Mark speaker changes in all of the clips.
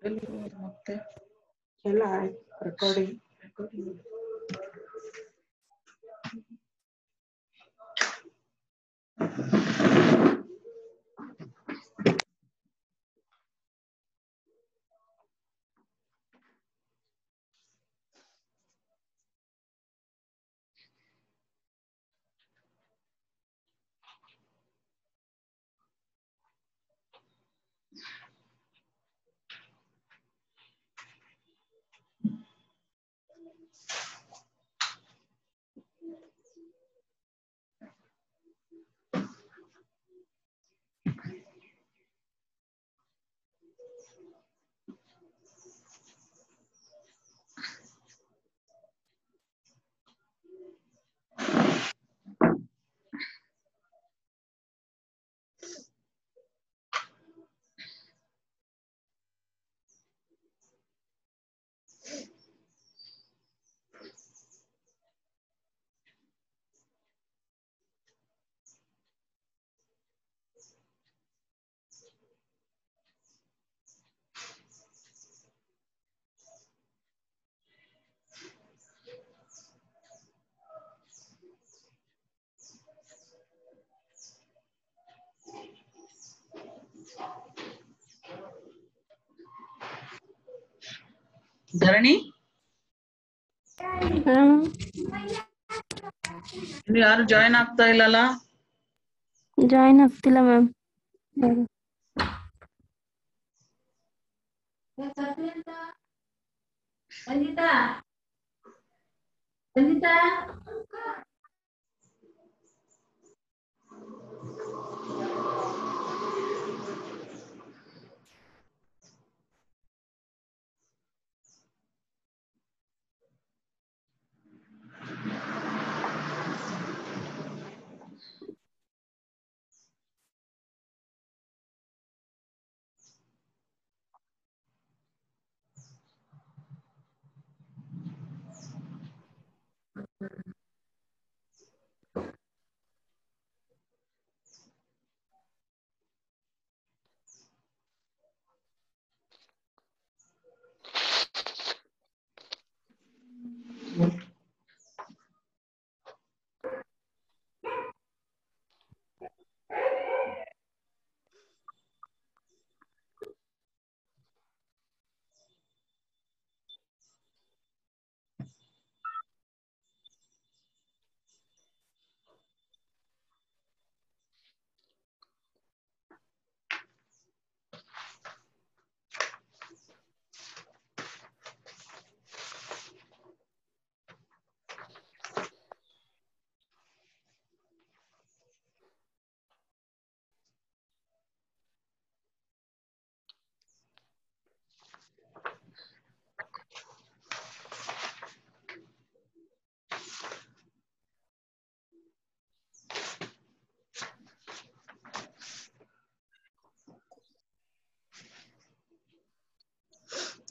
Speaker 1: ಮತ್ತೆ ಎಲ್ಲ ರೆಕಾರ್ಡಿಂಗ್ ಧರಣಿ ಯಾರು ಜಾಯಿನ್ ಆಗ್ತಾ ಇಲ್ಲಲ್ಲ?
Speaker 2: ಜಾಯಿನ್ ಆಗ್ತಿಲ್ಲ ಮ್ಯಾಮ್.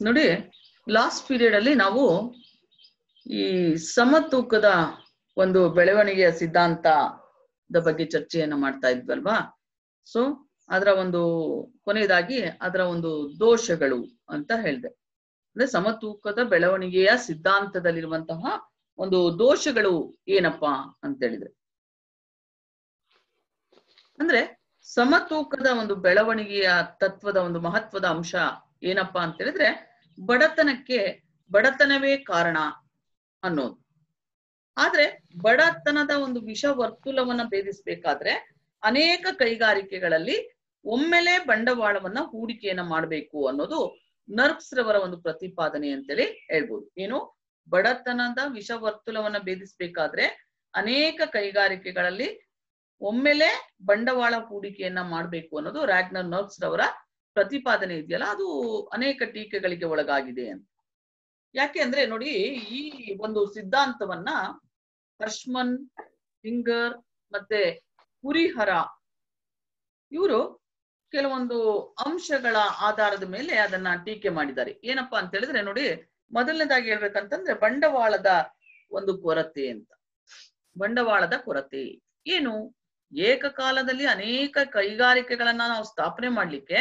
Speaker 1: ನೋಡಿ, ಲಾಸ್ಟ್ ಪೀರಿಯಡ್ ಅಲ್ಲಿ ನಾವು ಈ ಸಮತೂಕದ ಒಂದು ಬೆಳವಣಿಗೆಯ ಸಿದ್ಧಾಂತದ ಬಗ್ಗೆ ಚರ್ಚೆಯನ್ನು ಮಾಡ್ತಾ ಇದ್ವಲ್ವಾ? ಸೊ ಅದರ ಒಂದು ಕೊನೆಯದಾಗಿ ಅದರ ಒಂದು ದೋಷಗಳು ಅಂತ ಹೇಳಿದೆ. ಅಂದ್ರೆ ಸಮತೂಕದ ಬೆಳವಣಿಗೆಯ ಸಿದ್ಧಾಂತದಲ್ಲಿರುವಂತಹ ಒಂದು ದೋಷಗಳು ಏನಪ್ಪಾ ಅಂತ ಹೇಳಿದ್ರೆ, ಅಂದ್ರೆ ಸಮತೂಕದ ಒಂದು ಬೆಳವಣಿಗೆಯ ತತ್ವದ ಒಂದು ಮಹತ್ವದ ಅಂಶ ಏನಪ್ಪಾ ಅಂತ ಹೇಳಿದ್ರೆ, ಬಡತನವೇ ಕಾರಣ ಅನ್ನೋದು. ಆದ್ರೆ ಬಡತನದ ಒಂದು ವಿಷವರ್ತುಲವನ್ನ ಭೇದಿಸ್ಬೇಕಾದ್ರೆ ಅನೇಕ ಕೈಗಾರಿಕೆಗಳಲ್ಲಿ ಒಮ್ಮೆಲೆ ಬಂಡವಾಳವನ್ನ ಹೂಡಿಕೆಯನ್ನ ಮಾಡಬೇಕು ಅನ್ನೋದು ನರ್ವ್ಸ್ ರವರ ಒಂದು ಪ್ರತಿಪಾದನೆ ಅಂತೇಳಿ ಹೇಳ್ಬೋದು. ಏನು, ಬಡತನದ ವಿಷವರ್ತುಲವನ್ನ ಭೇದಿಸ್ಬೇಕಾದ್ರೆ ಅನೇಕ ಕೈಗಾರಿಕೆಗಳಲ್ಲಿ ಒಮ್ಮೆಲೆ ಬಂಡವಾಳ ಹೂಡಿಕೆಯನ್ನ ಮಾಡಬೇಕು ಅನ್ನೋದು ರಾಗ್ನರ್ ನರ್ವ್ಸ್ ರವರ ಪ್ರತಿಪಾದನೆ ಇದೆಯಲ್ಲ, ಅದು ಅನೇಕ ಟೀಕೆಗಳಿಗೆ ಒಳಗಾಗಿದೆ ಅಂತ. ಯಾಕೆ ಅಂದ್ರೆ ನೋಡಿ, ಈ ಒಂದು ಸಿದ್ಧಾಂತವನ್ನ ಹರ್ಷ್ಮನ್, ಹಿಂಗರ್ ಮತ್ತೆ ಕುರಿಹರ ಇವರು ಕೆಲವೊಂದು ಅಂಶಗಳ ಆಧಾರದ ಮೇಲೆ ಅದನ್ನ ಟೀಕೆ ಮಾಡಿದ್ದಾರೆ. ಏನಪ್ಪಾ ಅಂತ ಹೇಳಿದ್ರೆ ನೋಡಿ, ಮೊದಲನೇದಾಗಿ ಹೇಳ್ಬೇಕಂತಂದ್ರೆ ಬಂಡವಾಳದ ಒಂದು ಕೊರತೆ ಅಂತ. ಬಂಡವಾಳದ ಕೊರತೆ ಏನು? ಏಕಕಾಲದಲ್ಲಿ ಅನೇಕ ಕೈಗಾರಿಕೆಗಳನ್ನ ನಾವು ಸ್ಥಾಪನೆ ಮಾಡ್ಲಿಕ್ಕೆ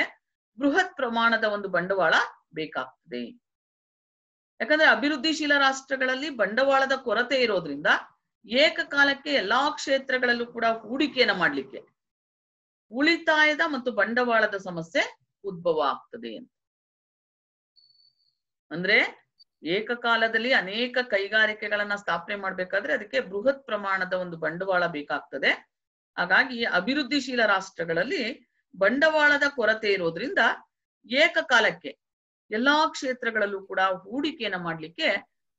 Speaker 1: ಬೃಹತ್ ಪ್ರಮಾಣದ ಒಂದು ಬಂಡವಾಳ ಬೇಕಾಗ್ತದೆ. ಯಾಕಂದ್ರೆ ಅಭಿವೃದ್ಧಿಶೀಲ ರಾಷ್ಟ್ರಗಳಲ್ಲಿ ಬಂಡವಾಳದ ಕೊರತೆ ಇರೋದ್ರಿಂದ ಏಕಕಾಲಕ್ಕೆ ಎಲ್ಲಾ ಕ್ಷೇತ್ರಗಳಲ್ಲೂ ಕೂಡ ಹೂಡಿಕೆಯನ್ನ ಮಾಡ್ಲಿಕ್ಕೆ ಉಳಿತಾಯದ ಮತ್ತು ಬಂಡವಾಳದ ಸಮಸ್ಯೆ ಉದ್ಭವ ಆಗ್ತದೆ ಅಂತ. ಅಂದ್ರೆ ಏಕಕಾಲದಲ್ಲಿ ಅನೇಕ ಕೈಗಾರಿಕೆಗಳನ್ನ ಸ್ಥಾಪನೆ ಮಾಡ್ಬೇಕಾದ್ರೆ ಅದಕ್ಕೆ ಬೃಹತ್ ಪ್ರಮಾಣದ ಒಂದು ಬಂಡವಾಳ ಬೇಕಾಗ್ತದೆ. ಹಾಗಾಗಿ ಅಭಿವೃದ್ಧಿಶೀಲ ರಾಷ್ಟ್ರಗಳಲ್ಲಿ ಬಂಡವಾಳದ ಕೊರತೆ ಇರೋದ್ರಿಂದ ಏಕಕಾಲಕ್ಕೆ ಎಲ್ಲಾ ಕ್ಷೇತ್ರಗಳಲ್ಲೂ ಕೂಡ ಹೂಡಿಕೆಯನ್ನ ಮಾಡ್ಲಿಕ್ಕೆ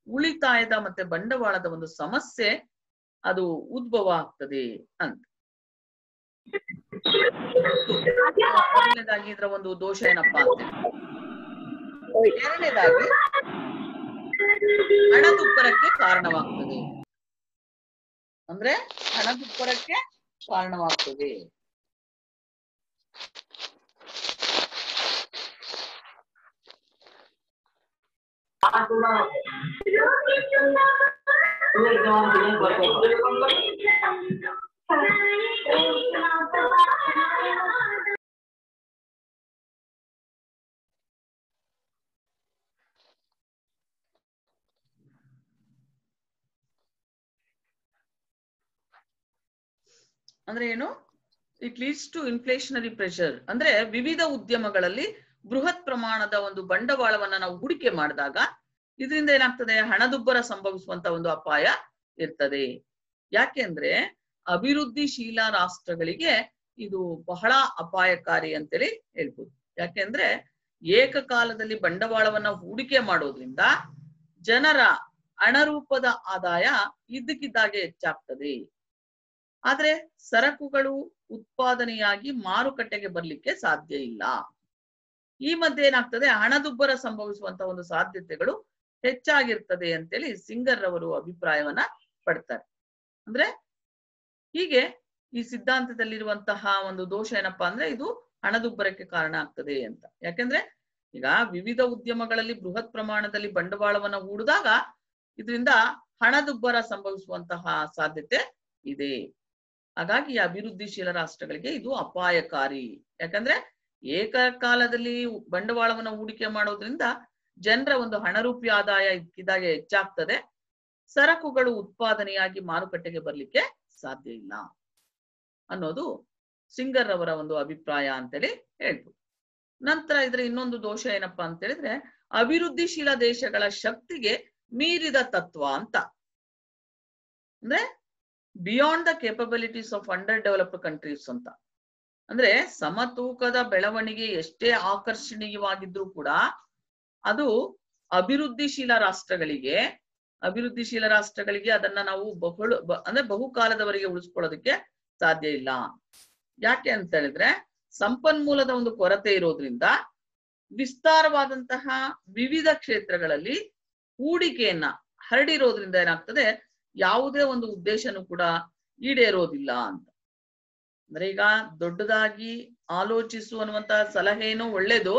Speaker 1: ಉಳಿತಾಯದ ಮತ್ತೆ ಬಂಡವಾಳದ ಒಂದು ಸಮಸ್ಯೆ ಅದು ಉದ್ಭವ ಆಗ್ತದೆ ಅಂತ. ಮೊದಲನೇದಾಗಿ ಇದರ ಒಂದು ದೋಷ ಏನಪ್ಪಾ ಅಂತ. ಎರಡನೇದಾಗಿ ಹಣದುಬ್ಬರಕ್ಕೆ ಕಾರಣವಾಗ್ತದೆ. ಅಂದ್ರೆ ಹಣದುಬ್ಬರಕ್ಕೆ ಕಾರಣವಾಗ್ತದೆ. ಅಂದ್ರೆ ಏನು? It leads to inflationary pressure. ಅಂದ್ರೆ ವಿವಿಧ ಉದ್ಯಮಗಳಲ್ಲಿ ಬೃಹತ್ ಪ್ರಮಾಣದ ಒಂದು ಬಂಡವಾಳವನ್ನ ನಾವು ಹೂಡಿಕೆ ಮಾಡಿದಾಗ ಇದರಿಂದ ಏನಾಗ್ತದೆ? ಹಣದುಬ್ಬರ ಸಂಭವಿಸುವಂತ ಒಂದು ಅಪಾಯ ಇರ್ತದೆ. ಯಾಕೆಂದ್ರೆ ಅಭಿವೃದ್ಧಿಶೀಲ ರಾಷ್ಟ್ರಗಳಿಗೆ ಇದು ಬಹಳ ಅಪಾಯಕಾರಿ ಅಂತೇಳಿ ಹೇಳ್ಬೋದು. ಯಾಕೆಂದ್ರೆ ಏಕಕಾಲದಲ್ಲಿ ಬಂಡವಾಳವನ್ನ ಹೂಡಿಕೆ ಮಾಡೋದ್ರಿಂದ ಜನರ ಹಣರೂಪದ ಆದಾಯ ಇದ್ದಕ್ಕಿದ್ದಾಗೆ ಹೆಚ್ಚಾಗ್ತದೆ. ಆದ್ರೆ ಸರಕುಗಳು ಉತ್ಪಾದನೆಯಾಗಿ ಮಾರುಕಟ್ಟೆಗೆ ಬರ್ಲಿಕ್ಕೆ ಸಾಧ್ಯ ಇಲ್ಲ. ಈ ಮಧ್ಯೆ ಏನಾಗ್ತದೆ? ಹಣದುಬ್ಬರ ಸಂಭವಿಸುವಂತ ಒಂದು ಸಾಧ್ಯತೆಗಳು ಹೆಚ್ಚಾಗಿರ್ತದೆ ಅಂತೇಳಿ ಸಿಂಗರ್ ಅವರು ಅಭಿಪ್ರಾಯವನ್ನ ಪಡ್ತಾರೆ. ಅಂದ್ರೆ ಹೀಗೆ ಈ ಸಿದ್ಧಾಂತದಲ್ಲಿರುವಂತಹ ಒಂದು ದೋಷ ಏನಪ್ಪಾ ಅಂದ್ರೆ ಇದು ಹಣದುಬ್ಬರಕ್ಕೆ ಕಾರಣ ಆಗ್ತದೆ ಅಂತ. ಯಾಕೆಂದ್ರೆ ಈಗ ವಿವಿಧ ಉದ್ಯಮಗಳಲ್ಲಿ ಬೃಹತ್ ಪ್ರಮಾಣದಲ್ಲಿ ಬಂಡವಾಳವನ್ನ ಹೂಡಿದಾಗ ಇದರಿಂದ ಹಣದುಬ್ಬರ ಸಂಭವಿಸುವಂತಹ ಸಾಧ್ಯತೆ ಇದೆ. ಹಾಗಾಗಿ ಅಭಿವೃದ್ಧಿಶೀಲ ರಾಷ್ಟ್ರಗಳಿಗೆ ಇದು ಅಪಾಯಕಾರಿ. ಯಾಕಂದ್ರೆ ಏಕಕಾಲದಲ್ಲಿ ಬಂಡವಾಳವನ್ನ ಹೂಡಿಕೆ ಮಾಡೋದ್ರಿಂದ ಜನರ ಒಂದು ಹಣರೂಪಿ ಆದಾಯ ಇದ್ದಕ್ಕಿದ್ದಾಗೆ ಹೆಚ್ಚಾಗ್ತದೆ. ಸರಕುಗಳು ಉತ್ಪಾದನೆಯಾಗಿ ಮಾರುಕಟ್ಟೆಗೆ ಬರ್ಲಿಕ್ಕೆ ಸಾಧ್ಯ ಇಲ್ಲ ಅನ್ನೋದು ಸಿಂಗರ್ ಅವರ ಒಂದು ಅಭಿಪ್ರಾಯ ಅಂತೇಳಿ ಹೇಳ್ಬೋದು. ನಂತರ ಇದರ ಇನ್ನೊಂದು ದೋಷ ಏನಪ್ಪಾ ಅಂತ ಹೇಳಿದ್ರೆ ಅಭಿವೃದ್ಧಿಶೀಲ ದೇಶಗಳ ಶಕ್ತಿಗೆ ಮೀರಿದ ತತ್ವ ಅಂತ. ಅಂದ್ರೆ beyond the capabilities of under developed countries ಅಂತ. ಅಂದ್ರೆ ಸಮತೂಕದ ಬೆಳವಣಿಗೆ ಎಷ್ಟೇ ಆಕರ್ಷಣೀಯವಾಗಿದ್ರೂ ಕೂಡ ಅದು ಅಭಿವೃದ್ಧಿಶೀಲ ರಾಷ್ಟ್ರಗಳಿಗೆ ಅದನ್ನ ನಾವು ಅಂದ್ರೆ ಬಹುಕಾಲದವರೆಗೆ ಉಳಿಸ್ಕೊಳ್ಳೋದಕ್ಕೆ ಸಾಧ್ಯ ಇಲ್ಲ. ಯಾಕೆ ಅಂತ ಹೇಳಿದ್ರೆ ಸಂಪನ್ಮೂಲದ ಒಂದು ಕೊರತೆ ಇರೋದ್ರಿಂದ ವಿಸ್ತಾರವಾದಂತಹ ವಿವಿಧ ಕ್ಷೇತ್ರಗಳಲ್ಲಿ ಹೂಡಿಕೆಯನ್ನ ಹರಡಿರೋದ್ರಿಂದ ಏನಾಗ್ತದೆ? ಯಾವುದೇ ಒಂದು ಉದ್ದೇಶನೂ ಕೂಡ ಈಡೇರೋದಿಲ್ಲ ಅಂತ. ಅಂದ್ರೆ ಈಗ ದೊಡ್ಡದಾಗಿ ಆಲೋಚಿಸು ಅನ್ನುವಂತಹ ಸಲಹೆನೂ ಒಳ್ಳೇದು,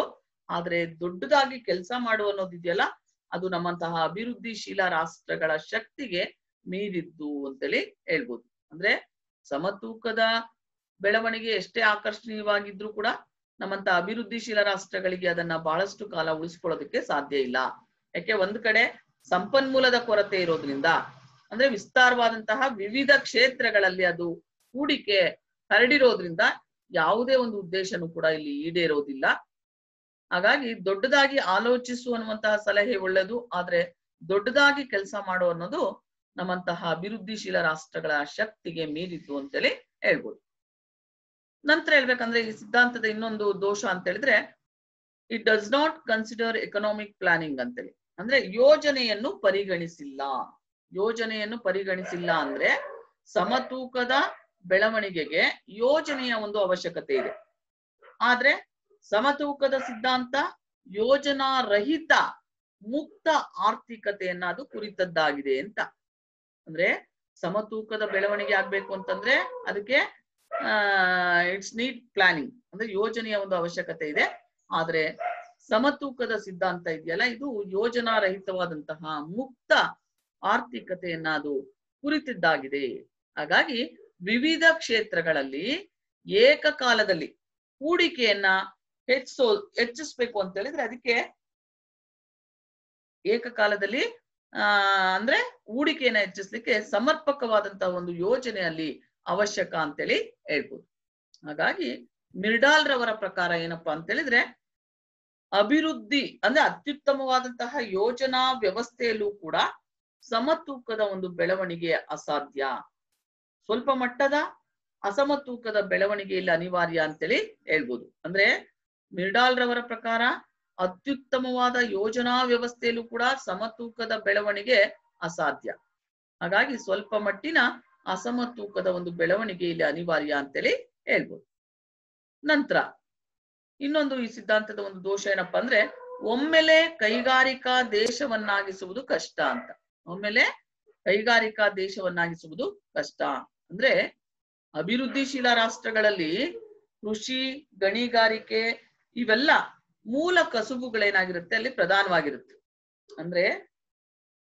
Speaker 1: ಆದ್ರೆ ದೊಡ್ಡದಾಗಿ ಕೆಲಸ ಮಾಡುವ ಅನ್ನೋದಿದೆಯಲ್ಲ ಅದು ನಮ್ಮಂತಹ ಅಭಿವೃದ್ಧಿಶೀಲ ರಾಷ್ಟ್ರಗಳ ಶಕ್ತಿಗೆ ಮೀರಿದ್ದು ಅಂತೇಳಿ ಹೇಳ್ಬೋದು. ಅಂದ್ರೆ ಸಮತೂಕದ ಬೆಳವಣಿಗೆ ಎಷ್ಟೇ ಆಕರ್ಷಣೀಯವಾಗಿದ್ರೂ ಕೂಡ ನಮ್ಮಂತಹ ಅಭಿವೃದ್ಧಿಶೀಲ ರಾಷ್ಟ್ರಗಳಿಗೆ ಅದನ್ನ ಬಹಳಷ್ಟು ಕಾಲ ಉಳಿಸ್ಕೊಳ್ಳೋದಕ್ಕೆ ಸಾಧ್ಯ ಇಲ್ಲ. ಯಾಕೆ? ಒಂದ್ ಕಡೆ ಸಂಪನ್ಮೂಲದ ಕೊರತೆ ಇರೋದ್ರಿಂದ, ಅಂದ್ರೆ ವಿಸ್ತಾರವಾದಂತಹ ವಿವಿಧ ಕ್ಷೇತ್ರಗಳಲ್ಲಿ ಅದು ಹೂಡಿಕೆ ಹರಡಿರೋದ್ರಿಂದ ಯಾವುದೇ ಒಂದು ಉದ್ದೇಶನೂ ಕೂಡ ಇಲ್ಲಿ ಈಡೇರೋದಿಲ್ಲ. ಹಾಗಾಗಿ ದೊಡ್ಡದಾಗಿ ಆಲೋಚಿಸು ಅನ್ನುವಂತಹ ಸಲಹೆ ಒಳ್ಳೆದು, ಆದ್ರೆ ದೊಡ್ಡದಾಗಿ ಕೆಲಸ ಮಾಡೋ ಅನ್ನೋದು ನಮ್ಮಂತಹ ಅಭಿವೃದ್ಧಿಶೀಲ ರಾಷ್ಟ್ರಗಳ ಶಕ್ತಿಗೆ ಮೀರಿದ್ದು ಅಂತೇಳಿ ಹೇಳ್ಬೋದು. ನಂತರ ಹೇಳ್ಬೇಕಂದ್ರೆ ಈ ಸಿದ್ಧಾಂತದ ಇನ್ನೊಂದು ದೋಷ ಅಂತ ಹೇಳಿದ್ರೆ it does not consider economic planning ಅಂತೇಳಿ. ಅಂದ್ರೆ ಯೋಜನೆಯನ್ನು ಪರಿಗಣಿಸಿಲ್ಲ ಅಂದ್ರೆ ಸಮತೂಕದ ಬೆಳವಣಿಗೆಗೆ ಯೋಜನೆಯ ಒಂದು ಅವಶ್ಯಕತೆ ಇದೆ. ಆದ್ರೆ ಸಮತೂಕದ ಸಿದ್ಧಾಂತ ಯೋಜನಾ ರಹಿತ ಮುಕ್ತ ಆರ್ಥಿಕತೆಯನ್ನ ಅದು ಕುರಿತದ್ದಾಗಿದೆ ಅಂತ. ಅಂದ್ರೆ ಸಮತೂಕದ ಬೆಳವಣಿಗೆ ಆಗ್ಬೇಕು ಅಂತಂದ್ರೆ ಅದಕ್ಕೆ ಇಟ್ಸ್ ನೀಡ್ ಪ್ಲಾನಿಂಗ್, ಅಂದ್ರೆ ಯೋಜನೆಯ ಒಂದು ಅವಶ್ಯಕತೆ ಇದೆ. ಆದ್ರೆ ಸಮತೂಕದ ಸಿದ್ಧಾಂತ ಇದೆಯಲ್ಲ ಇದು ಯೋಜನಾ ರಹಿತವಾದಂತಹ ಮುಕ್ತ ಆರ್ಥಿಕತೆಯನ್ನ ಅದು ಕುರಿತಿದ್ದಾಗಿದೆ. ಹಾಗಾಗಿ ವಿವಿಧ ಕ್ಷೇತ್ರಗಳಲ್ಲಿ ಏಕಕಾಲದಲ್ಲಿ ಹೂಡಿಕೆಯನ್ನ ಹೆಚ್ಚಿಸ್ಬೇಕು ಅಂತ ಹೇಳಿದ್ರೆ ಅದಕ್ಕೆ ಏಕಕಾಲದಲ್ಲಿ ಅಂದ್ರೆ ಹೂಡಿಕೆಯನ್ನ ಹೆಚ್ಚಿಸ್ಲಿಕ್ಕೆ ಸಮರ್ಪಕವಾದಂತಹ ಒಂದು ಯೋಜನೆ ಅಲ್ಲಿ ಅವಶ್ಯಕ ಅಂತೇಳಿ ಹೇಳ್ಬೋದು. ಹಾಗಾಗಿ ಮಿರ್ಡಾಲ್ ರವರ ಪ್ರಕಾರ ಏನಪ್ಪಾ ಅಂತ ಹೇಳಿದ್ರೆ ಅಭಿವೃದ್ಧಿ ಅಂದ್ರೆ ಅತ್ಯುತ್ತಮವಾದಂತಹ ಯೋಜನಾ ವ್ಯವಸ್ಥೆಯಲ್ಲೂ ಕೂಡ ಸಮತೂಕದ ಒಂದು ಬೆಳವಣಿಗೆ ಅಸಾಧ್ಯ. ಸ್ವಲ್ಪ ಮಟ್ಟದ ಅಸಮತೂಕದ ಬೆಳವಣಿಗೆ ಇಲ್ಲಿ ಅನಿವಾರ್ಯ ಅಂತೇಳಿ ಹೇಳ್ಬೋದು. ಅಂದ್ರೆ ಮಿರ್ಡಾಲ್ ರವರ ಪ್ರಕಾರ ಅತ್ಯುತ್ತಮವಾದ ಯೋಜನಾ ವ್ಯವಸ್ಥೆಯಲ್ಲೂ ಕೂಡ ಸಮತೂಕದ ಬೆಳವಣಿಗೆ ಅಸಾಧ್ಯ. ಹಾಗಾಗಿ ಸ್ವಲ್ಪ ಮಟ್ಟಿನ ಅಸಮತೂಕದ ಒಂದು ಬೆಳವಣಿಗೆ ಇಲ್ಲಿ ಅನಿವಾರ್ಯ ಅಂತೇಳಿ ಹೇಳ್ಬೋದು. ನಂತರ ಇನ್ನೊಂದು ಈ ಸಿದ್ಧಾಂತದ ಒಂದು ದೋಷ ಏನಪ್ಪಾ ಅಂದ್ರೆ ಒಮ್ಮೆಲೆ ಕೈಗಾರಿಕಾ ದೇಶವನ್ನಾಗಿಸುವುದು ಕಷ್ಟ ಅಂತ. ಒಮ್ಮೆಲೆ ಕೈಗಾರಿಕಾ ದೇಶವನ್ನಾಗಿಸುವುದು ಕಷ್ಟ ಅಂದ್ರೆ ಅಭಿವೃದ್ಧಿಶೀಲ ರಾಷ್ಟ್ರಗಳಲ್ಲಿ ಕೃಷಿ, ಗಣಿಗಾರಿಕೆ ಇವೆಲ್ಲ ಮೂಲ ಕಸುಬುಗಳೇನಾಗಿರುತ್ತೆ ಅಲ್ಲಿ ಪ್ರಧಾನವಾಗಿರುತ್ತೆ. ಅಂದ್ರೆ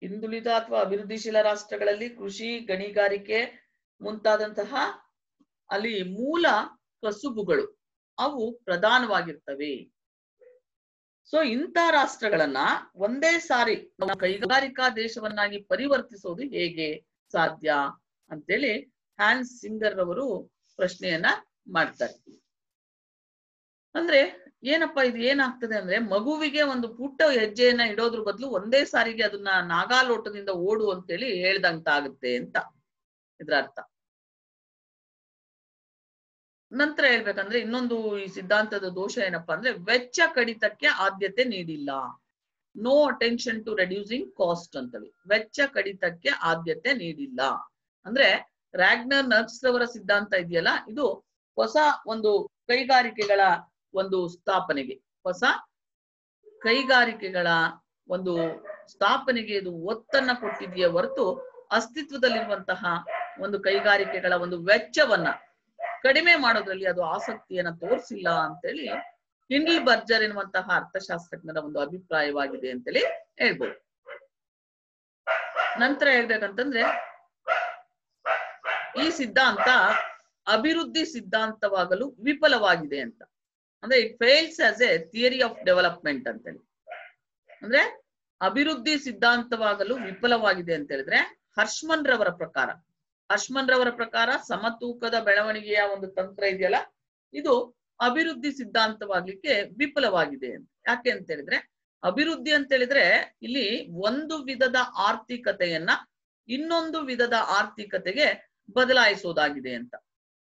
Speaker 1: ಹಿಂದುಳಿದ ಅಥವಾ ಅಭಿವೃದ್ಧಿಶೀಲ ರಾಷ್ಟ್ರಗಳಲ್ಲಿ ಕೃಷಿ, ಗಣಿಗಾರಿಕೆ ಮುಂತಾದಂತಹ ಅಲ್ಲಿ ಮೂಲ ಕಸುಬುಗಳು ಅವು ಪ್ರಧಾನವಾಗಿರ್ತವೆ. ಸೊ ಇಂಥ ರಾಷ್ಟ್ರಗಳನ್ನ ಒಂದೇ ಸಾರಿ ನಾವು ಕೈಗಾರಿಕಾ ದೇಶವನ್ನಾಗಿ ಪರಿವರ್ತಿಸೋದು ಹೇಗೆ ಸಾಧ್ಯ ಅಂತೇಳಿ ಹ್ಯಾನ್ಸ್ ಸಿಂಗರ್ ರವರು ಪ್ರಶ್ನೆಯನ್ನ ಮಾಡ್ತಾರೆ. ಅಂದ್ರೆ ಏನಪ್ಪಾ ಇದು ಏನಾಗ್ತದೆ ಅಂದ್ರೆ ಮಗುವಿಗೆ ಒಂದು ಪುಟ್ಟ ಹೆಜ್ಜೆಯನ್ನ ಇಡೋದ್ರ ಬದಲು ಒಂದೇ ಸಾರಿಗೆ ಅದನ್ನ ನಾಗಾಲೋಟದಿಂದ ಓಡು ಅಂತೇಳಿ ಹೇಳ್ದಂತಾಗುತ್ತೆ ಅಂತ ಇದ್ರ ಅರ್ಥ. ನಂತರ ಹೇಳ್ಬೇಕಂದ್ರೆ ಇನ್ನೊಂದು ಈ ಸಿದ್ಧಾಂತದ ದೋಷ ಏನಪ್ಪಾ ಅಂದ್ರೆ ವೆಚ್ಚ ಕಡಿತಕ್ಕೆ ಆದ್ಯತೆ ನೀಡಿಲ್ಲ. No attention to reducing cost ಅಂತೇಳಿ ವೆಚ್ಚ ಕಡಿತಕ್ಕೆ ಆದ್ಯತೆ ನೀಡಿಲ್ಲ. ಅಂದ್ರೆ ರಾಗ್ನರ್ ನರ್ಸ್ ರವರ ಸಿದ್ಧಾಂತ ಇದೆಯಲ್ಲ, ಇದು ಹೊಸ ಒಂದು ಕೈಗಾರಿಕೆಗಳ ಒಂದು ಸ್ಥಾಪನೆಗೆ, ಹೊಸ ಕೈಗಾರಿಕೆಗಳ ಒಂದು ಸ್ಥಾಪನೆಗೆ ಇದು ಒತ್ತನ್ನ ಕೊಟ್ಟಿದೆಯೇ ಹೊರತು ಅಸ್ತಿತ್ವದಲ್ಲಿರುವಂತಹ ಒಂದು ಕೈಗಾರಿಕೆಗಳ ಒಂದು ವೆಚ್ಚವನ್ನ ಕಡಿಮೆ ಮಾಡೋದ್ರಲ್ಲಿ ಅದು ಆಸಕ್ತಿಯನ್ನ ತೋರಿಸಿಲ್ಲ ಅಂತೇಳಿ ಹಿಂಡ್ಲ್ ಬರ್ಜರ್ ಎನ್ನುವಂತಹ ಅರ್ಥಶಾಸ್ತ್ರಜ್ಞರ ಒಂದು ಅಭಿಪ್ರಾಯವಾಗಿದೆ ಅಂತೇಳಿ ಹೇಳ್ಬೋದು. ನಂತರ ಹೇಳ್ಬೇಕಂತಂದ್ರೆ ಈ ಸಿದ್ಧಾಂತ ಅಭಿವೃದ್ಧಿ ಸಿದ್ಧಾಂತವಾಗಲು ವಿಫಲವಾಗಿದೆ ಅಂತ. ಅಂದ್ರೆ it fails as A theory of development ಅಂತೇಳಿ. ಅಂದ್ರೆ ಅಭಿವೃದ್ಧಿ ಸಿದ್ಧಾಂತವಾಗಲು ವಿಫಲವಾಗಿದೆ ಅಂತ ಹೇಳಿದ್ರೆ ಹರ್ಷ್ಮನ್ ರವರ ಪ್ರಕಾರ ಸಮತೂಕದ ಬೆಳವಣಿಗೆಯ ಒಂದು ತಂತ್ರ ಇದೆಯಲ್ಲ, ಇದು ಅಭಿವೃದ್ಧಿ ಸಿದ್ಧಾಂತವಾಗ್ಲಿಕ್ಕೆ ವಿಫಲವಾಗಿದೆ ಅಂತ. ಯಾಕೆ ಅಂತ ಹೇಳಿದ್ರೆ ಅಭಿವೃದ್ಧಿ ಅಂತ ಹೇಳಿದ್ರೆ ಇಲ್ಲಿ ಒಂದು ವಿಧದ ಆರ್ಥಿಕತೆಯನ್ನ ಇನ್ನೊಂದು ವಿಧದ ಆರ್ಥಿಕತೆಗೆ ಬದಲಾಯಿಸೋದಾಗಿದೆ ಅಂತ.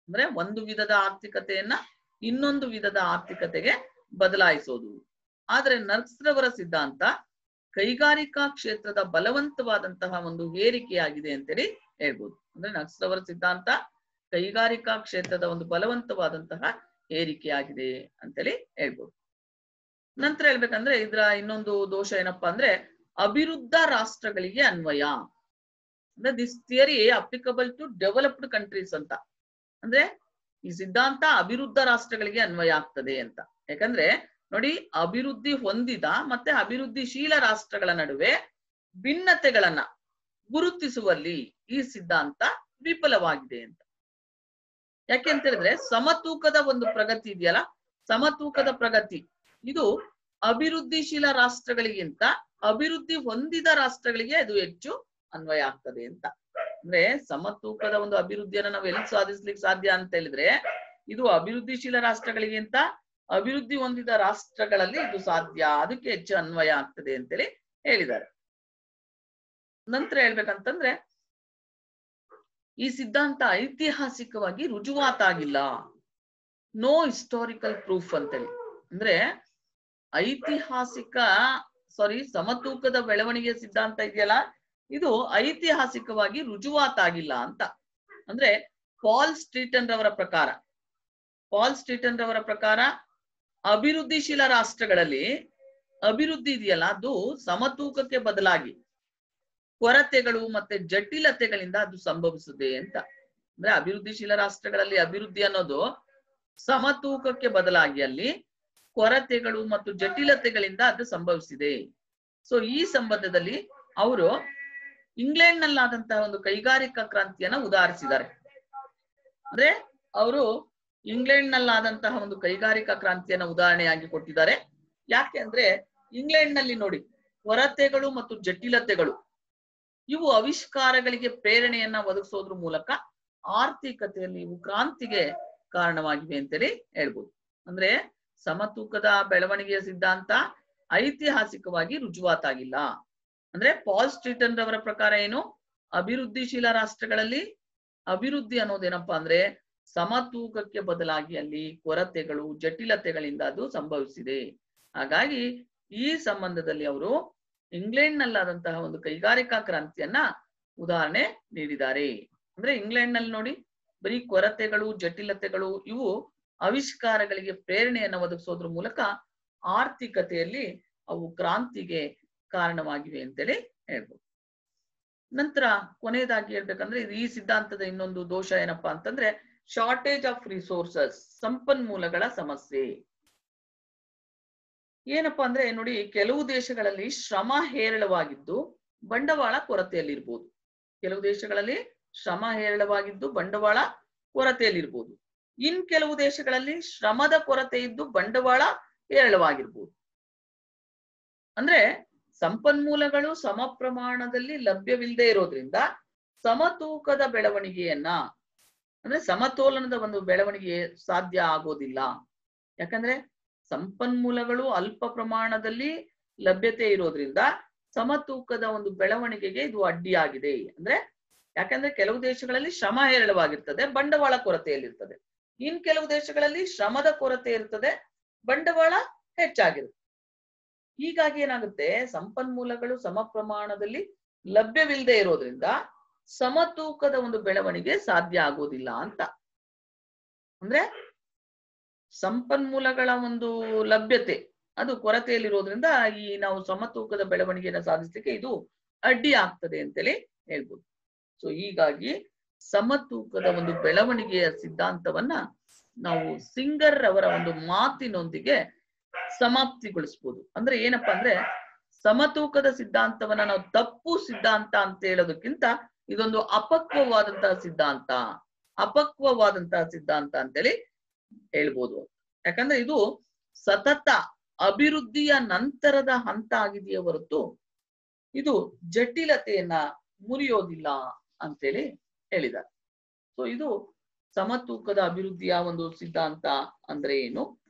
Speaker 1: ಅಂದ್ರೆ ಒಂದು ವಿಧದ ಆರ್ಥಿಕತೆಯನ್ನ ಇನ್ನೊಂದು ವಿಧದ ಆರ್ಥಿಕತೆಗೆ ಬದಲಾಯಿಸೋದು. ಆದ್ರೆ ನರ್ಸ್ ರವರ ಸಿದ್ಧಾಂತ ಕೈಗಾರಿಕಾ ಕ್ಷೇತ್ರದ ಬಲವಂತವಾದಂತಹ ಒಂದು ಏರಿಕೆಯಾಗಿದೆ ಅಂತೇಳಿ ಹೇಳ್ಬೋದು. ಅಂದ್ರೆ ನರ್ಸ್ ರವರ ಸಿದ್ಧಾಂತ ಕೈಗಾರಿಕಾ ಕ್ಷೇತ್ರದ ಒಂದು ಬಲವಂತವಾದಂತಹ ಏರಿಕೆಯಾಗಿದೆ ಅಂತೇಳಿ ಹೇಳ್ಬೋದು. ನಂತರ ಹೇಳ್ಬೇಕಂದ್ರೆ ಇದ್ರ ಇನ್ನೊಂದು ದೋಷ ಏನಪ್ಪಾ ಅಂದ್ರೆ ಅಭಿವೃದ್ಧ ರಾಷ್ಟ್ರಗಳಿಗೆ ಅನ್ವಯ. ಅಂದ್ರೆ this theory applicable to developed countries ಅಂತ. ಅಂದ್ರೆ ಈ ಸಿದ್ಧಾಂತ ಅಭಿವೃದ್ಧ ರಾಷ್ಟ್ರಗಳಿಗೆ ಅನ್ವಯ ಆಗ್ತದೆ ಅಂತ. ಯಾಕಂದ್ರೆ ನೋಡಿ, ಅಭಿವೃದ್ಧಿ ಹೊಂದಿದ ಮತ್ತೆ ಅಭಿವೃದ್ಧಿಶೀಲ ರಾಷ್ಟ್ರಗಳ ನಡುವೆ ಭಿನ್ನತೆಗಳನ್ನ ಗುರುತಿಸುವಲ್ಲಿ ಈ ಸಿದ್ಧಾಂತ ವಿಫಲವಾಗಿದೆ ಅಂತ. ಯಾಕೆ ಅಂತ ಹೇಳಿದ್ರೆ ಸಮತೂಕದ ಒಂದು ಪ್ರಗತಿ ಇದೆಯಲ್ಲ, ಸಮತೂಕದ ಪ್ರಗತಿ ಇದು ಅಭಿವೃದ್ಧಿಶೀಲ ರಾಷ್ಟ್ರಗಳಿಗಿಂತ ಅಭಿವೃದ್ಧಿ ಹೊಂದಿದ ರಾಷ್ಟ್ರಗಳಿಗೆ ಅದು ಹೆಚ್ಚು ಅನ್ವಯ ಆಗ್ತದೆ ಅಂತ. ಅಂದ್ರೆ ಸಮತೂಕದ ಒಂದು ಅಭಿವೃದ್ಧಿಯನ್ನ ನಾವು ಎಲ್ಲಿ ಸಾಧಿಸ್ಲಿಕ್ಕೆ ಸಾಧ್ಯ ಅಂತ ಹೇಳಿದ್ರೆ ಇದು ಅಭಿವೃದ್ಧಿಶೀಲ ರಾಷ್ಟ್ರಗಳಿಗಿಂತ ಅಭಿವೃದ್ಧಿ ಹೊಂದಿದ ರಾಷ್ಟ್ರಗಳಲ್ಲಿ ಇದು ಸಾಧ್ಯ, ಅದಕ್ಕೆ ಹೆಚ್ಚು ಅನ್ವಯ ಆಗ್ತದೆ ಅಂತೇಳಿ ಹೇಳಿದ್ದಾರೆ. ನಂತರ ಹೇಳ್ಬೇಕಂತಂದ್ರೆ ಈ ಸಿದ್ಧಾಂತ ಐತಿಹಾಸಿಕವಾಗಿ ರುಜುವಾತಾಗಿಲ್ಲ. ನೋ ಹಿಸ್ಟಾರಿಕಲ್ ಪ್ರೂಫ್ ಅಂತೇಳಿ. ಅಂದ್ರೆ ಸಮತೂಕದ ಬೆಳವಣಿಗೆ ಸಿದ್ಧಾಂತ ಇದೆಯಲ್ಲ, ಇದು ಐತಿಹಾಸಿಕವಾಗಿ ರುಜುವಾತಾಗಿಲ್ಲ ಅಂತ. ಅಂದ್ರೆ ಪಾಲ್ ಸ್ಟ್ರೀಟನ್ ರವರ ಪ್ರಕಾರ ಅಭಿವೃದ್ಧಿಶೀಲ ರಾಷ್ಟ್ರಗಳಲ್ಲಿ ಅಭಿವೃದ್ಧಿ ಇದೆಯಲ್ಲ, ಅದು ಸಮತೂಕಕ್ಕೆ ಬದಲಾಗಿ ಕೊರತೆಗಳು ಮತ್ತೆ ಜಟಿಲತೆಗಳಿಂದ ಅದು ಸಂಭವಿಸುತ್ತೆ ಅಂತ. ಅಂದ್ರೆ ಅಭಿವೃದ್ಧಿಶೀಲ ರಾಷ್ಟ್ರಗಳಲ್ಲಿ ಅಭಿವೃದ್ಧಿ ಅನ್ನೋದು ಸಮತೂಕಕ್ಕೆ ಬದಲಾಗಿ ಅಲ್ಲಿ ಕೊರತೆಗಳು ಮತ್ತು ಜಟಿಲತೆಗಳಿಂದ ಅದು ಸಂಭವಿಸಿದೆ. ಸೊ ಈ ಸಂಬಂಧದಲ್ಲಿ ಅವರು ಇಂಗ್ಲೆಂಡ್ ನಲ್ಲಾದಂತಹ ಒಂದು ಕೈಗಾರಿಕಾ ಕ್ರಾಂತಿಯನ್ನ ಉದಾಹರಿಸಿದ್ದಾರೆ. ಅಂದ್ರೆ ಅವರು ಇಂಗ್ಲೆಂಡ್ ನಲ್ಲಾದಂತಹ ಒಂದು ಕೈಗಾರಿಕಾ ಕ್ರಾಂತಿಯನ್ನ ಉದಾಹರಣೆಯಾಗಿ ಕೊಟ್ಟಿದ್ದಾರೆ. ಯಾಕೆ ಅಂದ್ರೆ ಇಂಗ್ಲೆಂಡ್ ನಲ್ಲಿ ನೋಡಿ, ಕೊರತೆಗಳು ಮತ್ತು ಜಟಿಲತೆಗಳು ಇವು ಆವಿಷ್ಕಾರಗಳಿಗೆ ಪ್ರೇರಣೆಯನ್ನ ಒದಗಿಸೋದ್ರ ಮೂಲಕ ಆರ್ಥಿಕತೆಯಲ್ಲಿ ಇವು ಕ್ರಾಂತಿಗೆ ಕಾರಣವಾಗಿವೆ ಅಂತೇಳಿ ಹೇಳ್ಬೋದು. ಅಂದ್ರೆ ಸಮತೂಕದ ಬೆಳವಣಿಗೆಯ ಸಿದ್ಧಾಂತ ಐತಿಹಾಸಿಕವಾಗಿ ರುಜುವಾತಾಗಿಲ್ಲ. ಅಂದ್ರೆ ಪಾಲ್ ಸ್ಟ್ರೀಟನ್ ರವರ ಪ್ರಕಾರ ಏನು, ಅಭಿವೃದ್ಧಿಶೀಲ ರಾಷ್ಟ್ರಗಳಲ್ಲಿ ಅಭಿವೃದ್ಧಿ ಅನ್ನೋದೇನಪ್ಪಾ ಅಂದ್ರೆ ಸಮತೂಕಕ್ಕೆ ಬದಲಾಗಿ ಅಲ್ಲಿ ಕೊರತೆಗಳು ಜಟಿಲತೆಗಳಿಂದ ಅದು ಸಂಭವಿಸಿದೆ. ಹಾಗಾಗಿ ಈ ಸಂಬಂಧದಲ್ಲಿ ಅವರು ಇಂಗ್ಲೆಂಡ್ ನಲ್ಲಾದಂತಹ ಒಂದು ಕೈಗಾರಿಕಾ ಕ್ರಾಂತಿಯನ್ನ ಉದಾಹರಣೆ ನೀಡಿದ್ದಾರೆ. ಅಂದ್ರೆ ಇಂಗ್ಲೆಂಡ್ ನಲ್ಲಿ ನೋಡಿ ಬರೀ ಕೊರತೆಗಳು ಜಟಿಲತೆಗಳು ಇವು ಆವಿಷ್ಕಾರಗಳಿಗೆ ಪ್ರೇರಣೆಯನ್ನು ಒದಗಿಸೋದ್ರ ಮೂಲಕ ಆರ್ಥಿಕತೆಯಲ್ಲಿ ಅವು ಕ್ರಾಂತಿಗೆ ಕಾರಣವಾಗಿವೆ ಅಂತೇಳಿ ಹೇಳ್ಬೋದು. ನಂತರ ಕೊನೆಯದಾಗಿ ಹೇಳ್ಬೇಕಂದ್ರೆ ಈ ಸಿದ್ಧಾಂತದ ಇನ್ನೊಂದು ದೋಷ ಏನಪ್ಪಾ ಅಂತಂದ್ರೆ ಶಾರ್ಟೇಜ್ ಆಫ್ ರಿಸೋರ್ಸಸ್, ಸಂಪನ್ಮೂಲಗಳ ಸಮಸ್ಯೆ. ಏನಪ್ಪಾ ಅಂದ್ರೆ ನೋಡಿ, ಕೆಲವು ದೇಶಗಳಲ್ಲಿ ಶ್ರಮ ಹೇರಳವಾಗಿದ್ದು ಬಂಡವಾಳ ಕೊರತೆಯಲ್ಲಿರ್ಬೋದು. ಕೆಲವು ದೇಶಗಳಲ್ಲಿ ಶ್ರಮ ಹೇರಳವಾಗಿದ್ದು ಬಂಡವಾಳ ಕೊರತೆಯಲ್ಲಿರ್ಬೋದು. ಇನ್ ಕೆಲವು ದೇಶಗಳಲ್ಲಿ ಶ್ರಮದ ಕೊರತೆ ಇದ್ದು ಬಂಡವಾಳ ಹೇರಳವಾಗಿರ್ಬೋದು. ಅಂದ್ರೆ ಸಂಪನ್ಮೂಲಗಳು ಸಮ ಪ್ರಮಾಣದಲ್ಲಿ ಲಭ್ಯವಿಲ್ಲದೆ ಇರೋದ್ರಿಂದ ಸಮತೂಕದ ಬೆಳವಣಿಗೆಯನ್ನ ಅಂದ್ರೆ ಸಮತೋಲನದ ಒಂದು ಬೆಳವಣಿಗೆ ಸಾಧ್ಯ ಆಗೋದಿಲ್ಲ. ಯಾಕಂದ್ರೆ ಸಂಪನ್ಮೂಲಗಳು ಅಲ್ಪ ಪ್ರಮಾಣದಲ್ಲಿ ಲಭ್ಯತೆ ಇರೋದ್ರಿಂದ ಸಮತೂಕದ ಒಂದು ಬೆಳವಣಿಗೆಗೆ ಇದು ಅಡ್ಡಿಯಾಗಿದೆ. ಅಂದ್ರೆ ಯಾಕಂದ್ರೆ ಕೆಲವು ದೇಶಗಳಲ್ಲಿ ಶ್ರಮ ಹೇರಳವಾಗಿರ್ತದೆ, ಬಂಡವಾಳ ಕೊರತೆಯಲ್ಲಿರ್ತದೆ. ಇನ್ ಕೆಲವು ದೇಶಗಳಲ್ಲಿ ಶ್ರಮದ ಕೊರತೆ ಇರ್ತದೆ, ಬಂಡವಾಳ ಹೆಚ್ಚಾಗಿರುತ್ತೆ. ಹೀಗಾಗಿ ಏನಾಗುತ್ತೆ, ಸಂಪನ್ಮೂಲಗಳು ಸಮ ಪ್ರಮಾಣದಲ್ಲಿ ಲಭ್ಯವಿಲ್ಲದೆ ಇರೋದ್ರಿಂದ ಸಮತೂಕದ ಒಂದು ಬೆಳವಣಿಗೆ ಸಾಧ್ಯ ಆಗೋದಿಲ್ಲ ಅಂತ. ಅಂದ್ರೆ ಸಂಪನ್ಮೂಲಗಳ ಒಂದು ಲಭ್ಯತೆ ಅದು ಕೊರತೆಯಲ್ಲಿರೋದ್ರಿಂದ ಈ ನಾವು ಸಮತೂಕದ ಬೆಳವಣಿಗೆಯನ್ನು ಸಾಧಿಸಲಿಕ್ಕೆ ಇದು ಅಡ್ಡಿ ಆಗ್ತದೆ ಅಂತೇಳಿ ಹೇಳ್ಬೋದು. ಸೊ ಹೀಗಾಗಿ ಸಮತೂಕದ ಒಂದು ಬೆಳವಣಿಗೆಯ ಸಿದ್ಧಾಂತವನ್ನ ನಾವು ಸಿಂಗರ್ ಅವರ ಒಂದು ಮಾತಿನೊಂದಿಗೆ ಸಮಾಪ್ತಿಗೊಳಿಸ್ಬೋದು. ಅಂದ್ರೆ ಏನಪ್ಪಾ ಅಂದ್ರೆ ಸಮತೂಕದ ಸಿದ್ಧಾಂತವನ್ನ ನಾವು ತಪ್ಪು ಸಿದ್ಧಾಂತ ಅಂತ ಹೇಳೋದಕ್ಕಿಂತ ಇದೊಂದು ಅಪಕ್ವವಾದಂತಹ ಸಿದ್ಧಾಂತ ಅಂತೇಳಿ ಹೇಳ್ಬೋದು. ಯಾಕಂದ್ರೆ ಇದು ಸತತ ಅಭಿವೃದ್ಧಿಯ ನಂತರದ ಹಂತ ಆಗಿದೆಯೇ ಹೊರತು ಇದು ಜಟಿಲತೆಯನ್ನ ಮುರಿಯೋದಿಲ್ಲ ಅಂತೇಳಿ ಹೇಳಿದ್ದಾರೆ. ಸೊ ಇದು ಸಮತೂಕದ ಅಭಿವೃದ್ಧಿಯ ಒಂದು ಸಿದ್ಧಾಂತ ಅಂದ್ರೆ ಏನು,